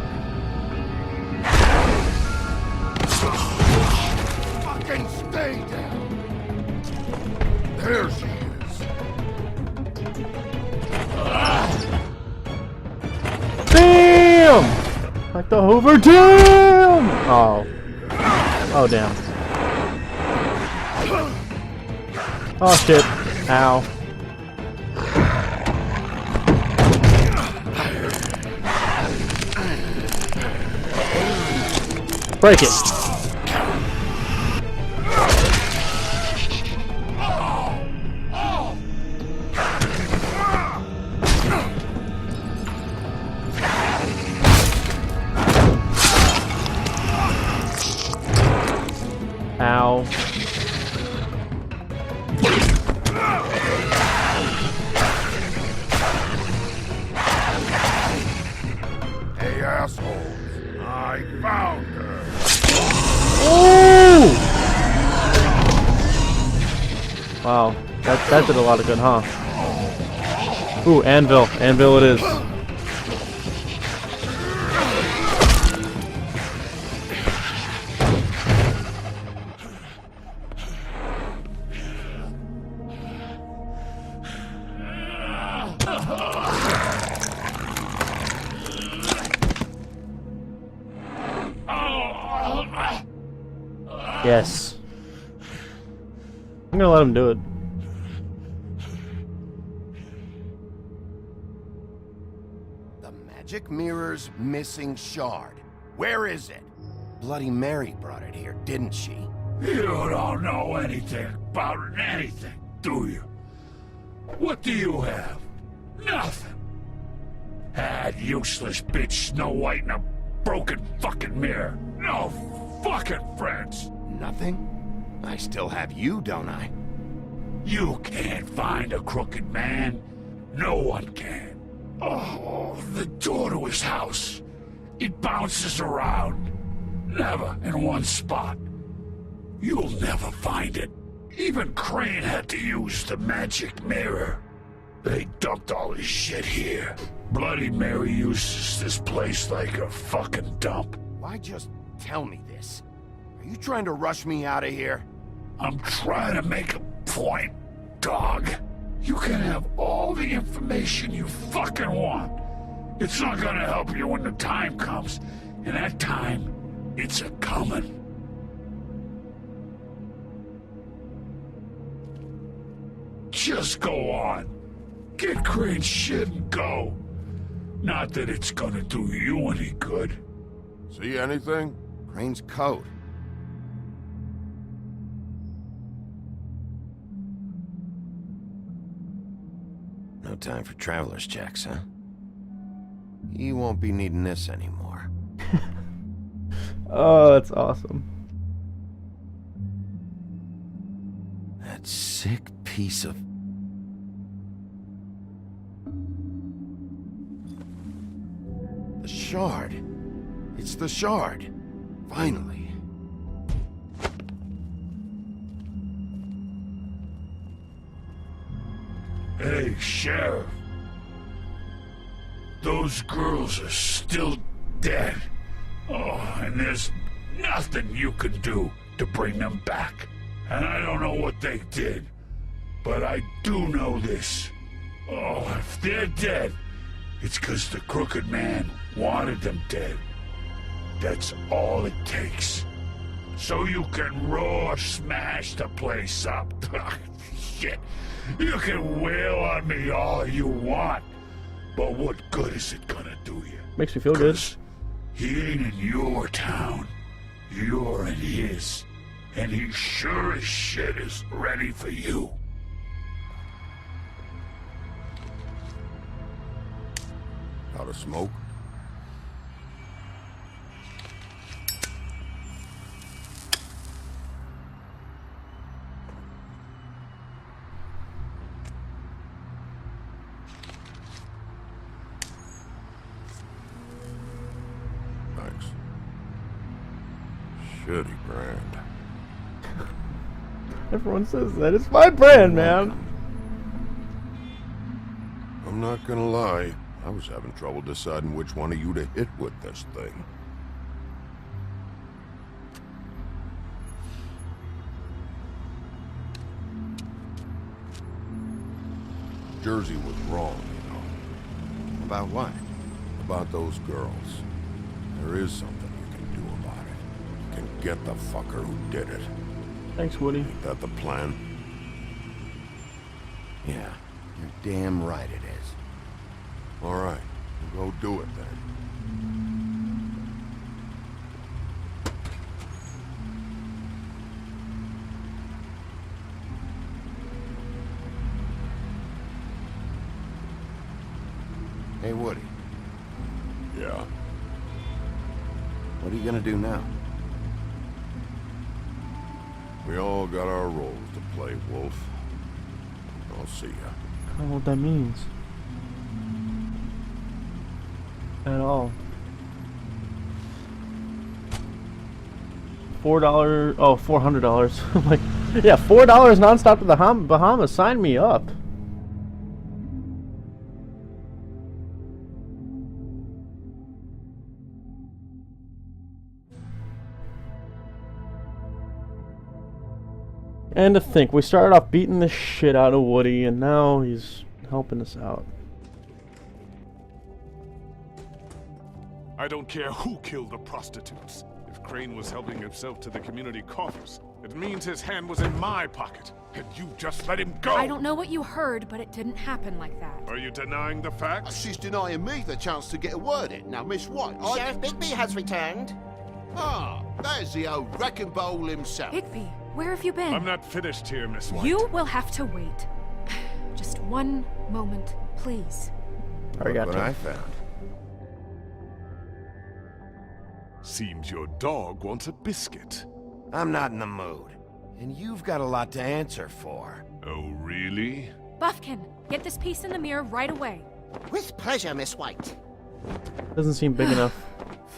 Fucking stay down. There she is. Damn! Like the Hoover Dam! Oh. Oh, damn. Oh, shit. Ow. Break it. Ow. Hey, assholes. I found her. Ooh! Wow. That did a lot of good, huh? Ooh, anvil. Anvil it is. Yes. I'm gonna let him do it. The magic mirror's missing shard. Where is it? Bloody Mary brought it here, didn't she? You don't know anything about anything, do you? What do you have? Nothing. That useless bitch Snow White and a broken fucking mirror. No fucking friends. Nothing? I still have you, don't I? You can't find a crooked man. No one can. Oh, the door to his house. It bounces around. Never in one spot. You'll never find it. Even Crane had to use the magic mirror. They dumped all his shit here. Bloody Mary uses this place like a fucking dump. Why just tell me this? Are you trying to rush me out of here? I'm trying to make a point, dog. You can have all the information you fucking want. It's not gonna help you when the time comes. And that time, it's a-comin'. Just go on. Get Crane's shit and go. Not that it's gonna do you any good. See anything? Crane's coat. No time for traveler's checks, huh? He won't be needing this anymore. Oh, that's awesome. That sick piece of... The shard. It's the shard. Finally. Hey, Sheriff. Those girls are still dead. Oh, and there's nothing you can do to bring them back. And I don't know what they did, but I do know this. Oh, if they're dead, it's 'cause the Crooked Man wanted them dead. That's all it takes. So you can roar, smash the place up. Shit. You can wail on me all you want, but what good is it gonna do you? Makes me feel good. He ain't in your town. You're in his. And he sure as shit is ready for you. Out of smoke? Thanks. Shitty brand. Everyone says that. It's my brand, man. I'm not gonna lie. I was having trouble deciding which one of you to hit with this thing. Jersey was wrong, you know. About what? About those girls. There is something you can do about it. You can get the fucker who did it. Thanks, Woody. Ain't that the plan? Yeah, you're damn right it is. All right, we'll go do it then. Hey, Woody. Yeah? What are you gonna do now? We all got our roles to play, Wolf. I'll see ya. I don't know what that means. At all. $4. Oh, $400. Like, Yeah, $4 nonstop to the Bahamas. Sign me up. And to think, we started off beating the shit out of Woody, and now he's helping us out. I don't care who killed the prostitutes. If Crane was helping himself to the community coffers, it means his hand was in my pocket, and you just let him go! I don't know what you heard, but it didn't happen like that. Are you denying the facts? She's denying me the chance to get a word in. Now, Miss White, Sheriff Bigby has returned. Ah, there's the old wrecking bowl himself. Bigby, where have you been? I'm not finished here, Miss White. You will have to wait. Just one moment, please. Look what I found. Seems your dog wants a biscuit. I'm not in the mood. And you've got a lot to answer for. Oh, really? Buffkin, get this piece in the mirror right away. With pleasure, Miss White. Doesn't seem big enough.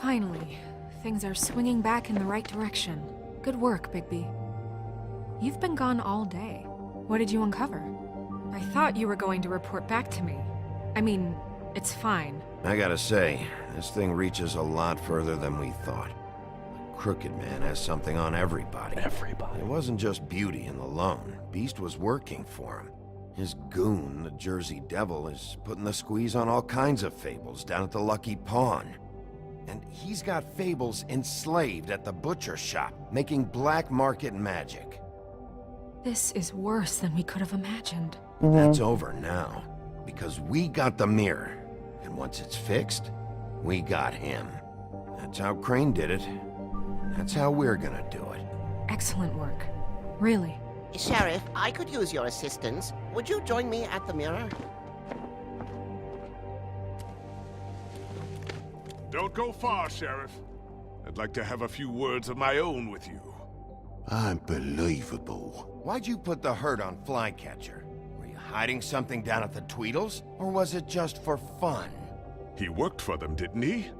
Finally, things are swinging back in the right direction. Good work, Bigby. You've been gone all day. What did you uncover? I thought you were going to report back to me. I mean, it's fine. I gotta say, this thing reaches a lot further than we thought. The Crooked Man has something on everybody. Everybody. It wasn't just Beauty and the Lone. Beast was working for him. His goon, the Jersey Devil, is putting the squeeze on all kinds of Fables down at the Lucky Pawn. And he's got Fables enslaved at the butcher shop, making black market magic. This is worse than we could have imagined. That's over now, because we got the mirror. And once it's fixed, we got him. That's how Crane did it. That's how we're gonna do it. Excellent work. Really. Sheriff, I could use your assistance. Would you join me at the mirror? Don't go far, Sheriff. I'd like to have a few words of my own with you. Unbelievable. Why'd you put the hurt on Flycatcher? Were you hiding something down at the Tweedles? Or was it just for fun? He worked for them, didn't he?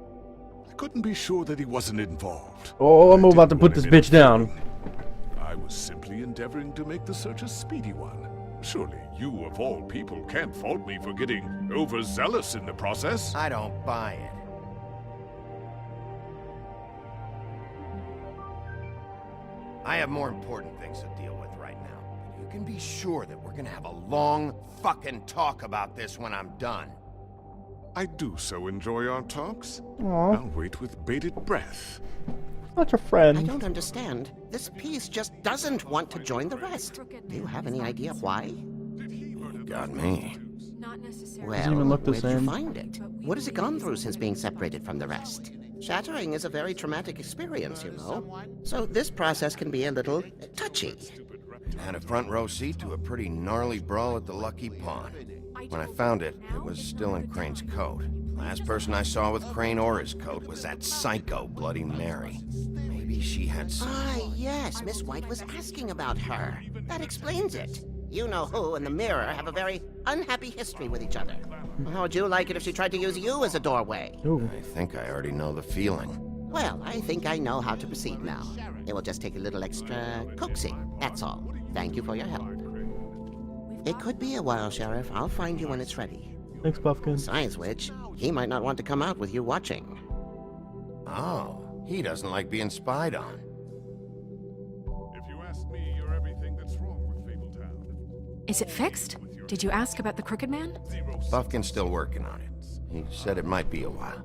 I couldn't be sure that he wasn't involved. Oh, I'm about to put this bitch down. I was simply endeavoring to make the search a speedy one. Surely you, of all people, can't fault me for getting overzealous in the process. I don't buy it. I have more important things to deal with right now. But you can be sure that we're gonna have a long fucking talk about this when I'm done. I do so enjoy our talks. Aww. I'll wait with bated breath. Not your friend. I don't understand. This piece just doesn't want to join the rest. Do you have any idea why? Got me. Not necessarily. Well, Doesn't even look the where did you same. find it? What has it gone through since being separated from the rest? Shattering is a very traumatic experience, you know. So this process can be a little touchy. Had a front row seat to a pretty gnarly brawl at the Lucky Pawn. When I found it, it was still in Crane's coat. Last person I saw with Crane or his coat was that psycho Bloody Mary. Maybe she had some... Ah, yes, Miss White was asking about her. That explains it. You know who and the mirror have a very unhappy history with each other. How would you like it if she tried to use you as a doorway? Ooh. I think I already know the feeling. Well, I think I know how to proceed now. It will just take a little extra coaxing, that's all. Thank you for your help. It could be a while, Sheriff. I'll find you when it's ready. Thanks, Buffkin. Besides which, he might not want to come out with you watching. Oh, he doesn't like being spied on. If you ask me, you're everything that's wrong with Fabletown. Is it fixed? Did you ask about the Crooked Man? Buffkin's still working on it. He said it might be a while.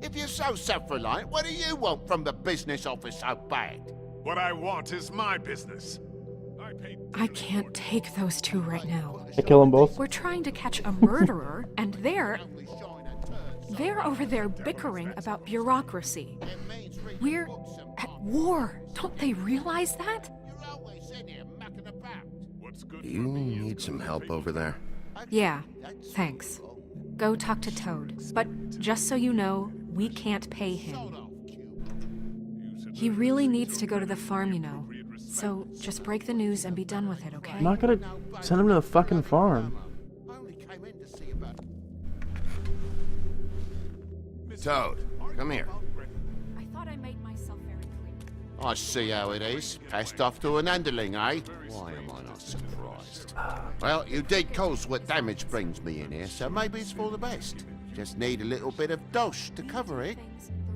If you're so self-reliant, what do you want from the business office so bad? What I want is my business. I can't take those two right now. I kill them both. We're trying to catch a murderer, and they're over there bickering about bureaucracy. We're at war. Don't they realize that? Do you need some help over there? Yeah, thanks. Go talk to Toad. But just so you know, we can't pay him. He really needs to go to the farm, you know. So just break the news and be done with it, okay? I'm not gonna send him to the fucking farm. Toad, come here. I thought I made myself very clear. I see how it is. Passed off to an underling, eh? Why am I not surprised? Well, you did cause what damage brings me in here, so maybe it's for the best. Just need a little bit of dosh to cover it.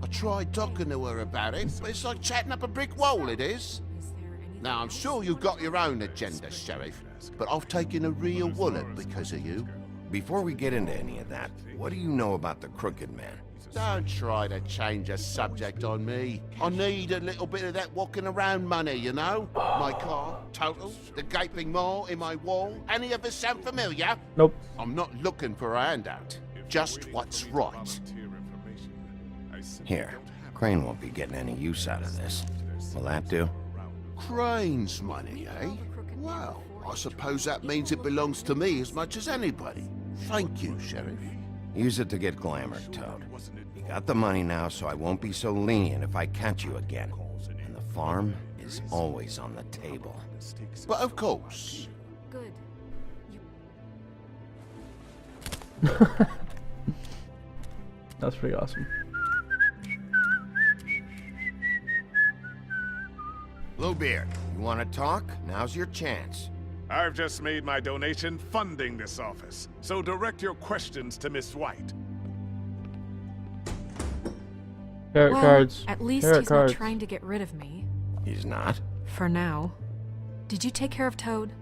I tried talking to her about it, but it's like chatting up a brick wall, it is. Now, I'm sure you've got your own agenda, Sheriff, but I've taken a real wallet because of you. Before we get into any of that, what do you know about the Crooked Man? Don't try to change a subject on me. I need a little bit of that walking around money, you know? My car, total, the gaping maw in my wall. Any of us sound familiar? Nope. I'm not looking for a handout. Just what's right. Here, Crane won't be getting any use out of this. Will that do? Crane's money, eh? Well, I suppose that means it belongs to me as much as anybody. Thank you, Sheriff. Use it to get glamour, Toad. You got the money now, so I won't be so lenient if I catch you again. And the farm is always on the table. But of course. Good. That's pretty awesome. Bluebeard, you want to talk? Now's your chance. I've just made my donation funding this office, so direct your questions to Miss White. Tarot cards. At least Tarot he's cards. not trying to get rid of me. He's not? For now. Did you take care of Toad?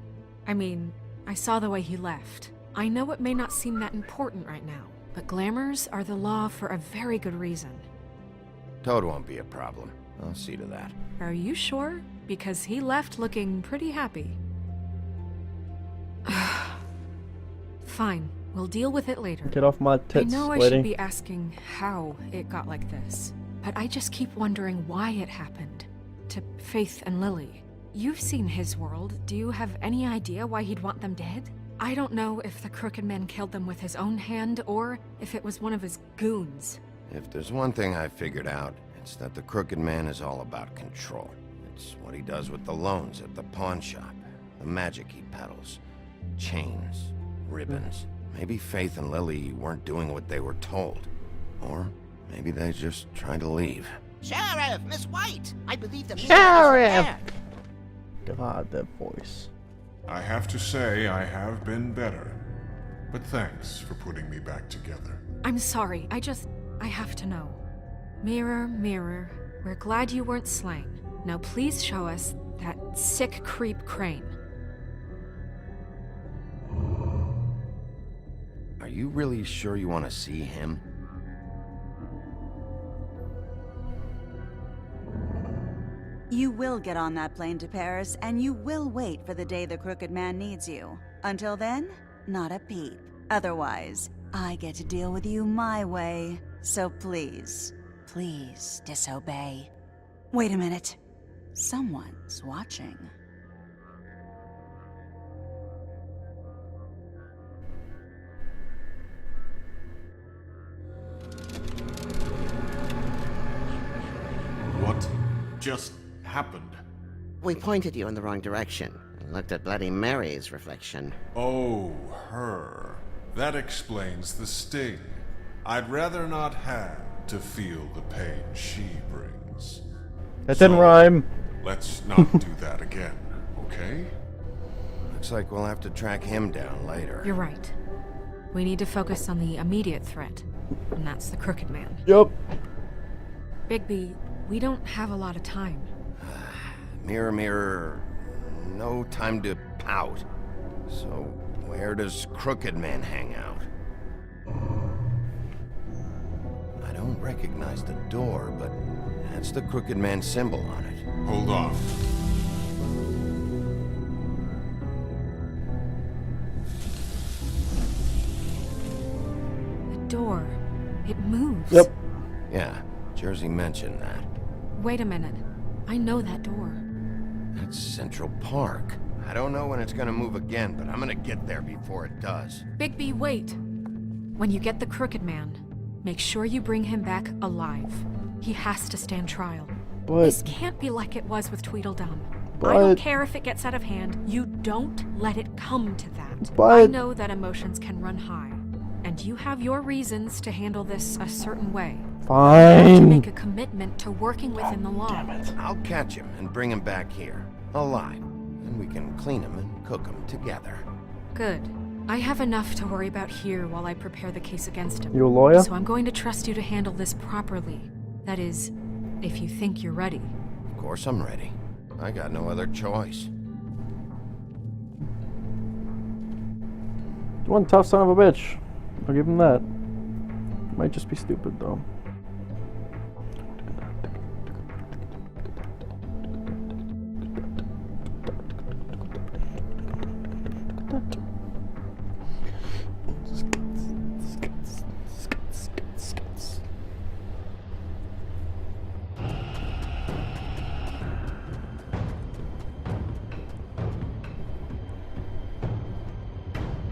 I mean, I saw the way he left. I know it may not seem that important right now, but glamours are the law for a very good reason. Toad won't be a problem. I'll see to that. Are you sure? Because he left looking pretty happy. Fine, we'll deal with it later. Get off my tits, I know I lady. should be asking how it got like this, but I just keep wondering why it happened. To Faith and Lily. You've seen his world. Do you have any idea why he'd want them dead? I don't know if the Crooked Man killed them with his own hand, or if it was one of his goons. If there's one thing I figured out, it's that the Crooked Man is all about control. It's what he does with the loans at the pawn shop, the magic he peddles, chains, ribbons. Maybe Faith and Lily weren't doing what they were told. Or maybe they just tried to leave. Sheriff, Miss White! I believe the Sheriff! God, that voice. I have to say I have been better. But thanks for putting me back together. I'm sorry, I have to know. Mirror, mirror, we're glad you weren't slain. Now please show us that sick creep Crane. Are you really sure you want to see him? You will get on that plane to Paris, and you will wait for the day the Crooked Man needs you. Until then, not a peep. Otherwise, I get to deal with you my way. So please, please disobey. Wait a minute. Someone's watching. What just happened? We pointed you in the wrong direction and looked at Bloody Mary's reflection. Oh, her. That explains the sting. I'd rather not have to feel the pain she brings. That didn't rhyme. Let's not do that again, okay? Looks like we'll have to track him down later. You're right. We need to focus on the immediate threat, and that's the Crooked Man. Yup. Bigby, we don't have a lot of time. Mirror, mirror, no time to pout. So, where does Crooked Man hang out? I don't recognize the door, but that's the Crooked Man symbol on it. Hold on. The door. It moves. Yep. Yeah, Jersey mentioned that. Wait a minute. I know that door. That's Central Park. I don't know when it's gonna move again, but I'm gonna get there before it does. Bigby, wait. When you get the Crooked Man, make sure you bring him back alive. He has to stand trial. But This can't be like it was with Tweedledum. But- I don't care if it gets out of hand. You don't let it come to that. But- I know that emotions can run high. and you have your reasons to handle this a certain way. Fine. You have to make a commitment to working within the law. I'll catch him and bring him back here, alive. And we can clean him and cook him together. Good. I have enough to worry about here while I prepare the case against him. You a lawyer? So I'm going to trust you to handle this properly. That is, if you think you're ready. Of course I'm ready. I got no other choice. One tough son of a bitch. I'll give him that. Might just be stupid though.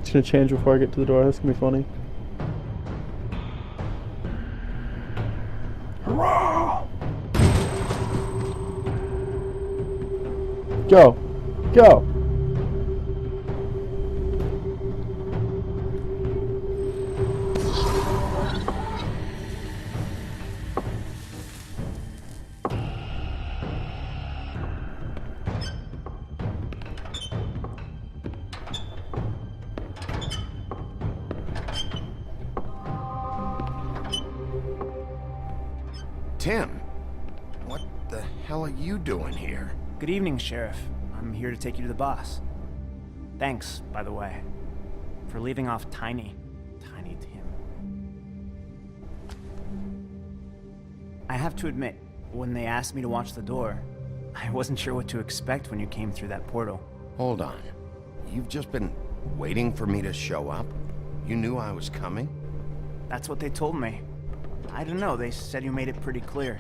It's gonna change before I get to the door. That's gonna be funny. Hurrah! Go! Go! Tim, what the hell are you doing here? Good evening, Sheriff. I'm here to take you to the boss. Thanks, by the way, for leaving off Tiny Tim. I have to admit, when they asked me to watch the door, I wasn't sure what to expect when you came through that portal. Hold on. You've just been waiting for me to show up? You knew I was coming? That's what they told me. I don't know, they said you made it pretty clear.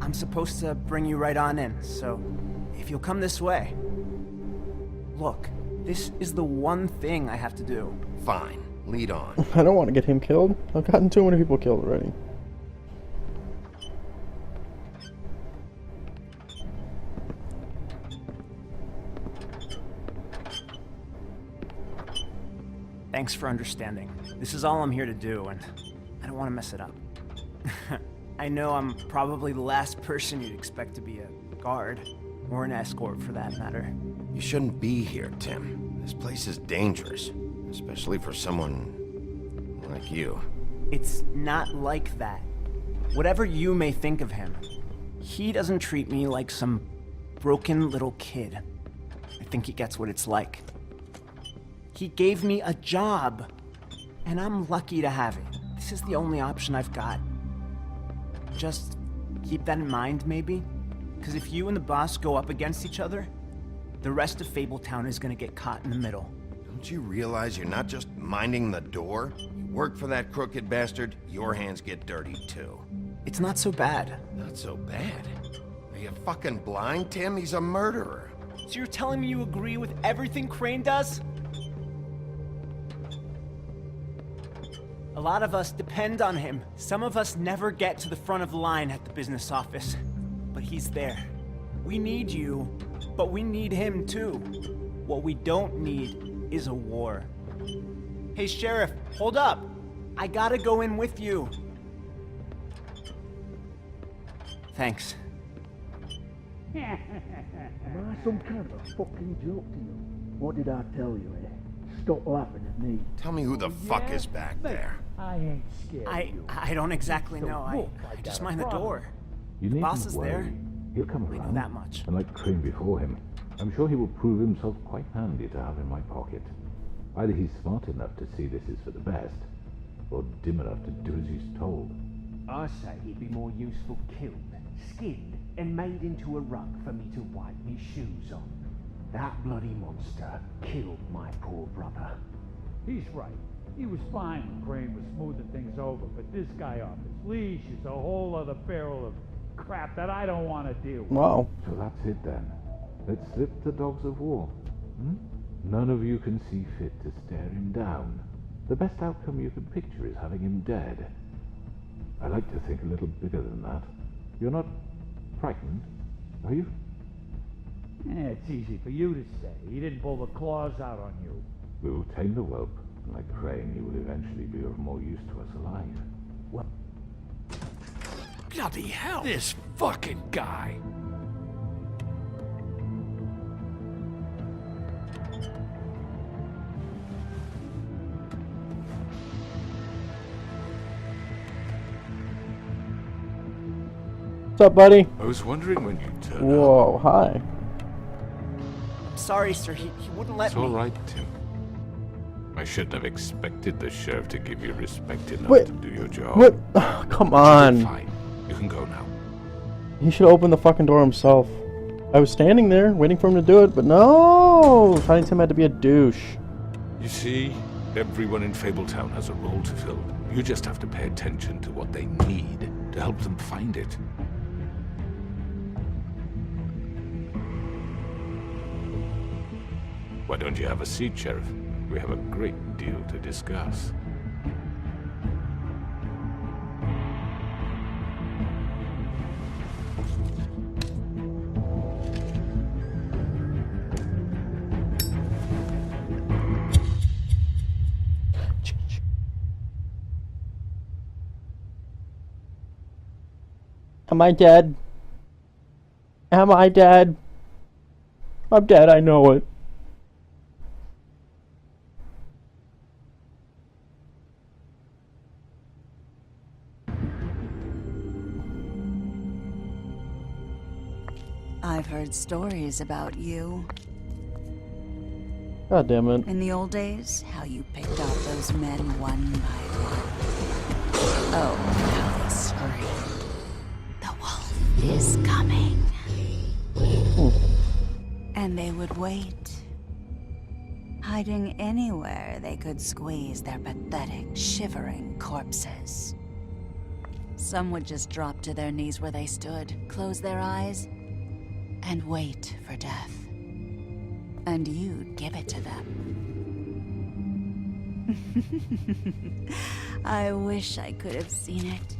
I'm supposed to bring you right on in, so if you'll come this way. Look, this is the one thing I have to do. Fine, lead on. I don't want to get him killed. I've gotten too many people killed already. Thanks for understanding. This is all I'm here to do, and I don't want to mess it up. I know I'm probably the last person you'd expect to be a guard, or an escort for that matter. You shouldn't be here, Tim. This place is dangerous, especially for someone like you. It's not like that. Whatever you may think of him, he doesn't treat me like some broken little kid. I think he gets what it's like. He gave me a job, and I'm lucky to have it. This is the only option I've got. Just keep that in mind, maybe? Because if you and the boss go up against each other, the rest of Fabletown is gonna get caught in the middle. Don't you realize you're not just minding the door? You work for that crooked bastard, your hands get dirty too. It's not so bad. Not so bad? Are you fucking blind, Tim? He's a murderer. So you're telling me you agree with everything Crane does? A lot of us depend on him. Some of us never get to the front of the line at the business office. But he's there. We need you, but we need him too. What we don't need is a war. Hey, Sheriff, hold up. I gotta go in with you. Thanks. Am I some kind of a fucking joke to you? What did I tell you, eh? Stop laughing at me. Tell me who the fuck is back there. I ain't scared of you. I don't exactly know. I just mind the door. You The boss needn't is worry. there. He'll come We know around. that much. And like Crane before him, I'm sure he will prove himself quite handy to have in my pocket. Either he's smart enough to see this is for the best, or dim enough to do as he's told. I say he'd be more useful killed, skinned, and made into a rug for me to wipe me shoes on. That bloody monster killed my poor brother. He's right. He was fine when Crane was smoothing things over, but this guy off his leash is a whole other barrel of crap that I don't want to deal with. Wow. So that's it then. Let's slip the dogs of war. None of you can see fit to stare him down. The best outcome you can picture is having him dead. I like to think a little bigger than that. You're not frightened, are you? It's easy for you to say. He didn't pull the claws out on you. We will tame the whelp, and like praying he will eventually be of more use to us alive. What? Bloody hell! This fucking guy. What's up, buddy? I was wondering when you'd turn up. Whoa, hi. Sorry, sir. He wouldn't let It's me. all right, Tim. I shouldn't have expected the sheriff to give you respect enough Wait, to do your job. What? Oh, come on. Fine. You can go now. He should open the fucking door himself. I was standing there waiting for him to do it, but no! Tiny Tim had to be a douche. You see, everyone in Fabletown has a role to fill. You just have to pay attention to what they need to help them find it. Why don't you have a seat, Sheriff? We have a great deal to discuss. Am I dead? Am I dead? I'm dead, I know it. I've heard stories about you. God damn it. In the old days, how you picked off those men one by one. Oh, how they scream. The wolf is coming. And they would wait, hiding anywhere they could squeeze their pathetic, shivering corpses. Some would just drop to their knees where they stood, close their eyes, and wait for death. And you'd give it to them. I wish I could have seen it.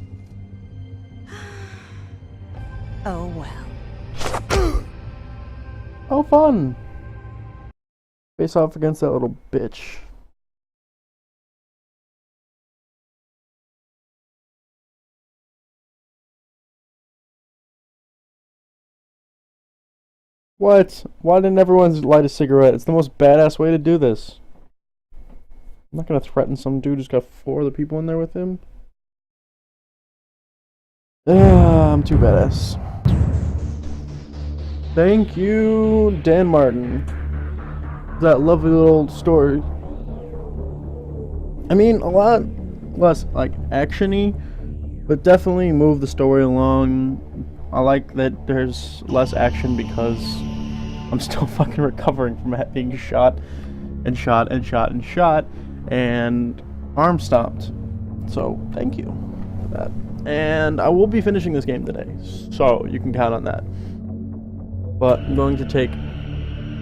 Oh well. Oh, fun! Face off against that little bitch. What? Why didn't everyone light a cigarette? It's the most badass way to do this. I'm not gonna threaten some dude who's got 4 other people in there with him. I'm too badass. Thank you, Dan Martin. That lovely little story. I mean, a lot less, like, action-y, but definitely move the story along. I like that there's less action because I'm still fucking recovering from being shot and shot and shot and shot and arm stomped. So, thank you for that. And I will be finishing this game today, so you can count on that. But I'm going to take...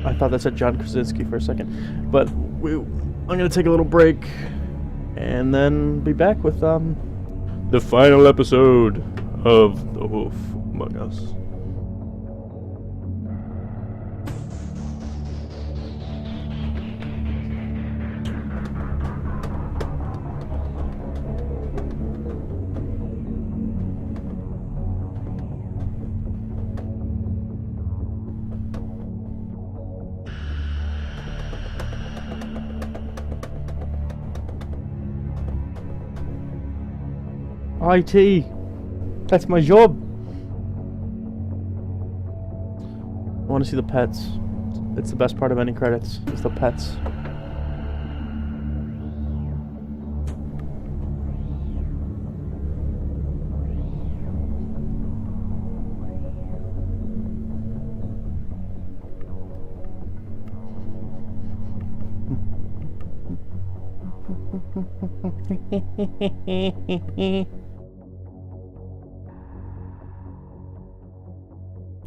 I thought that said John Krasinski for a second. But I'm going to take a little break and then be back with the final episode of The Wolf Among Us. IT. That's my job. I want to see the pets. It's the best part of any credits. It's the pets.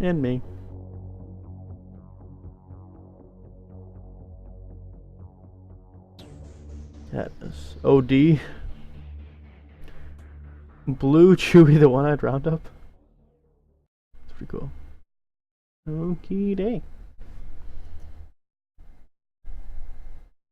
And me. That is OD. Blue Chewy, the one-eyed roundup. That's pretty cool. Okie day.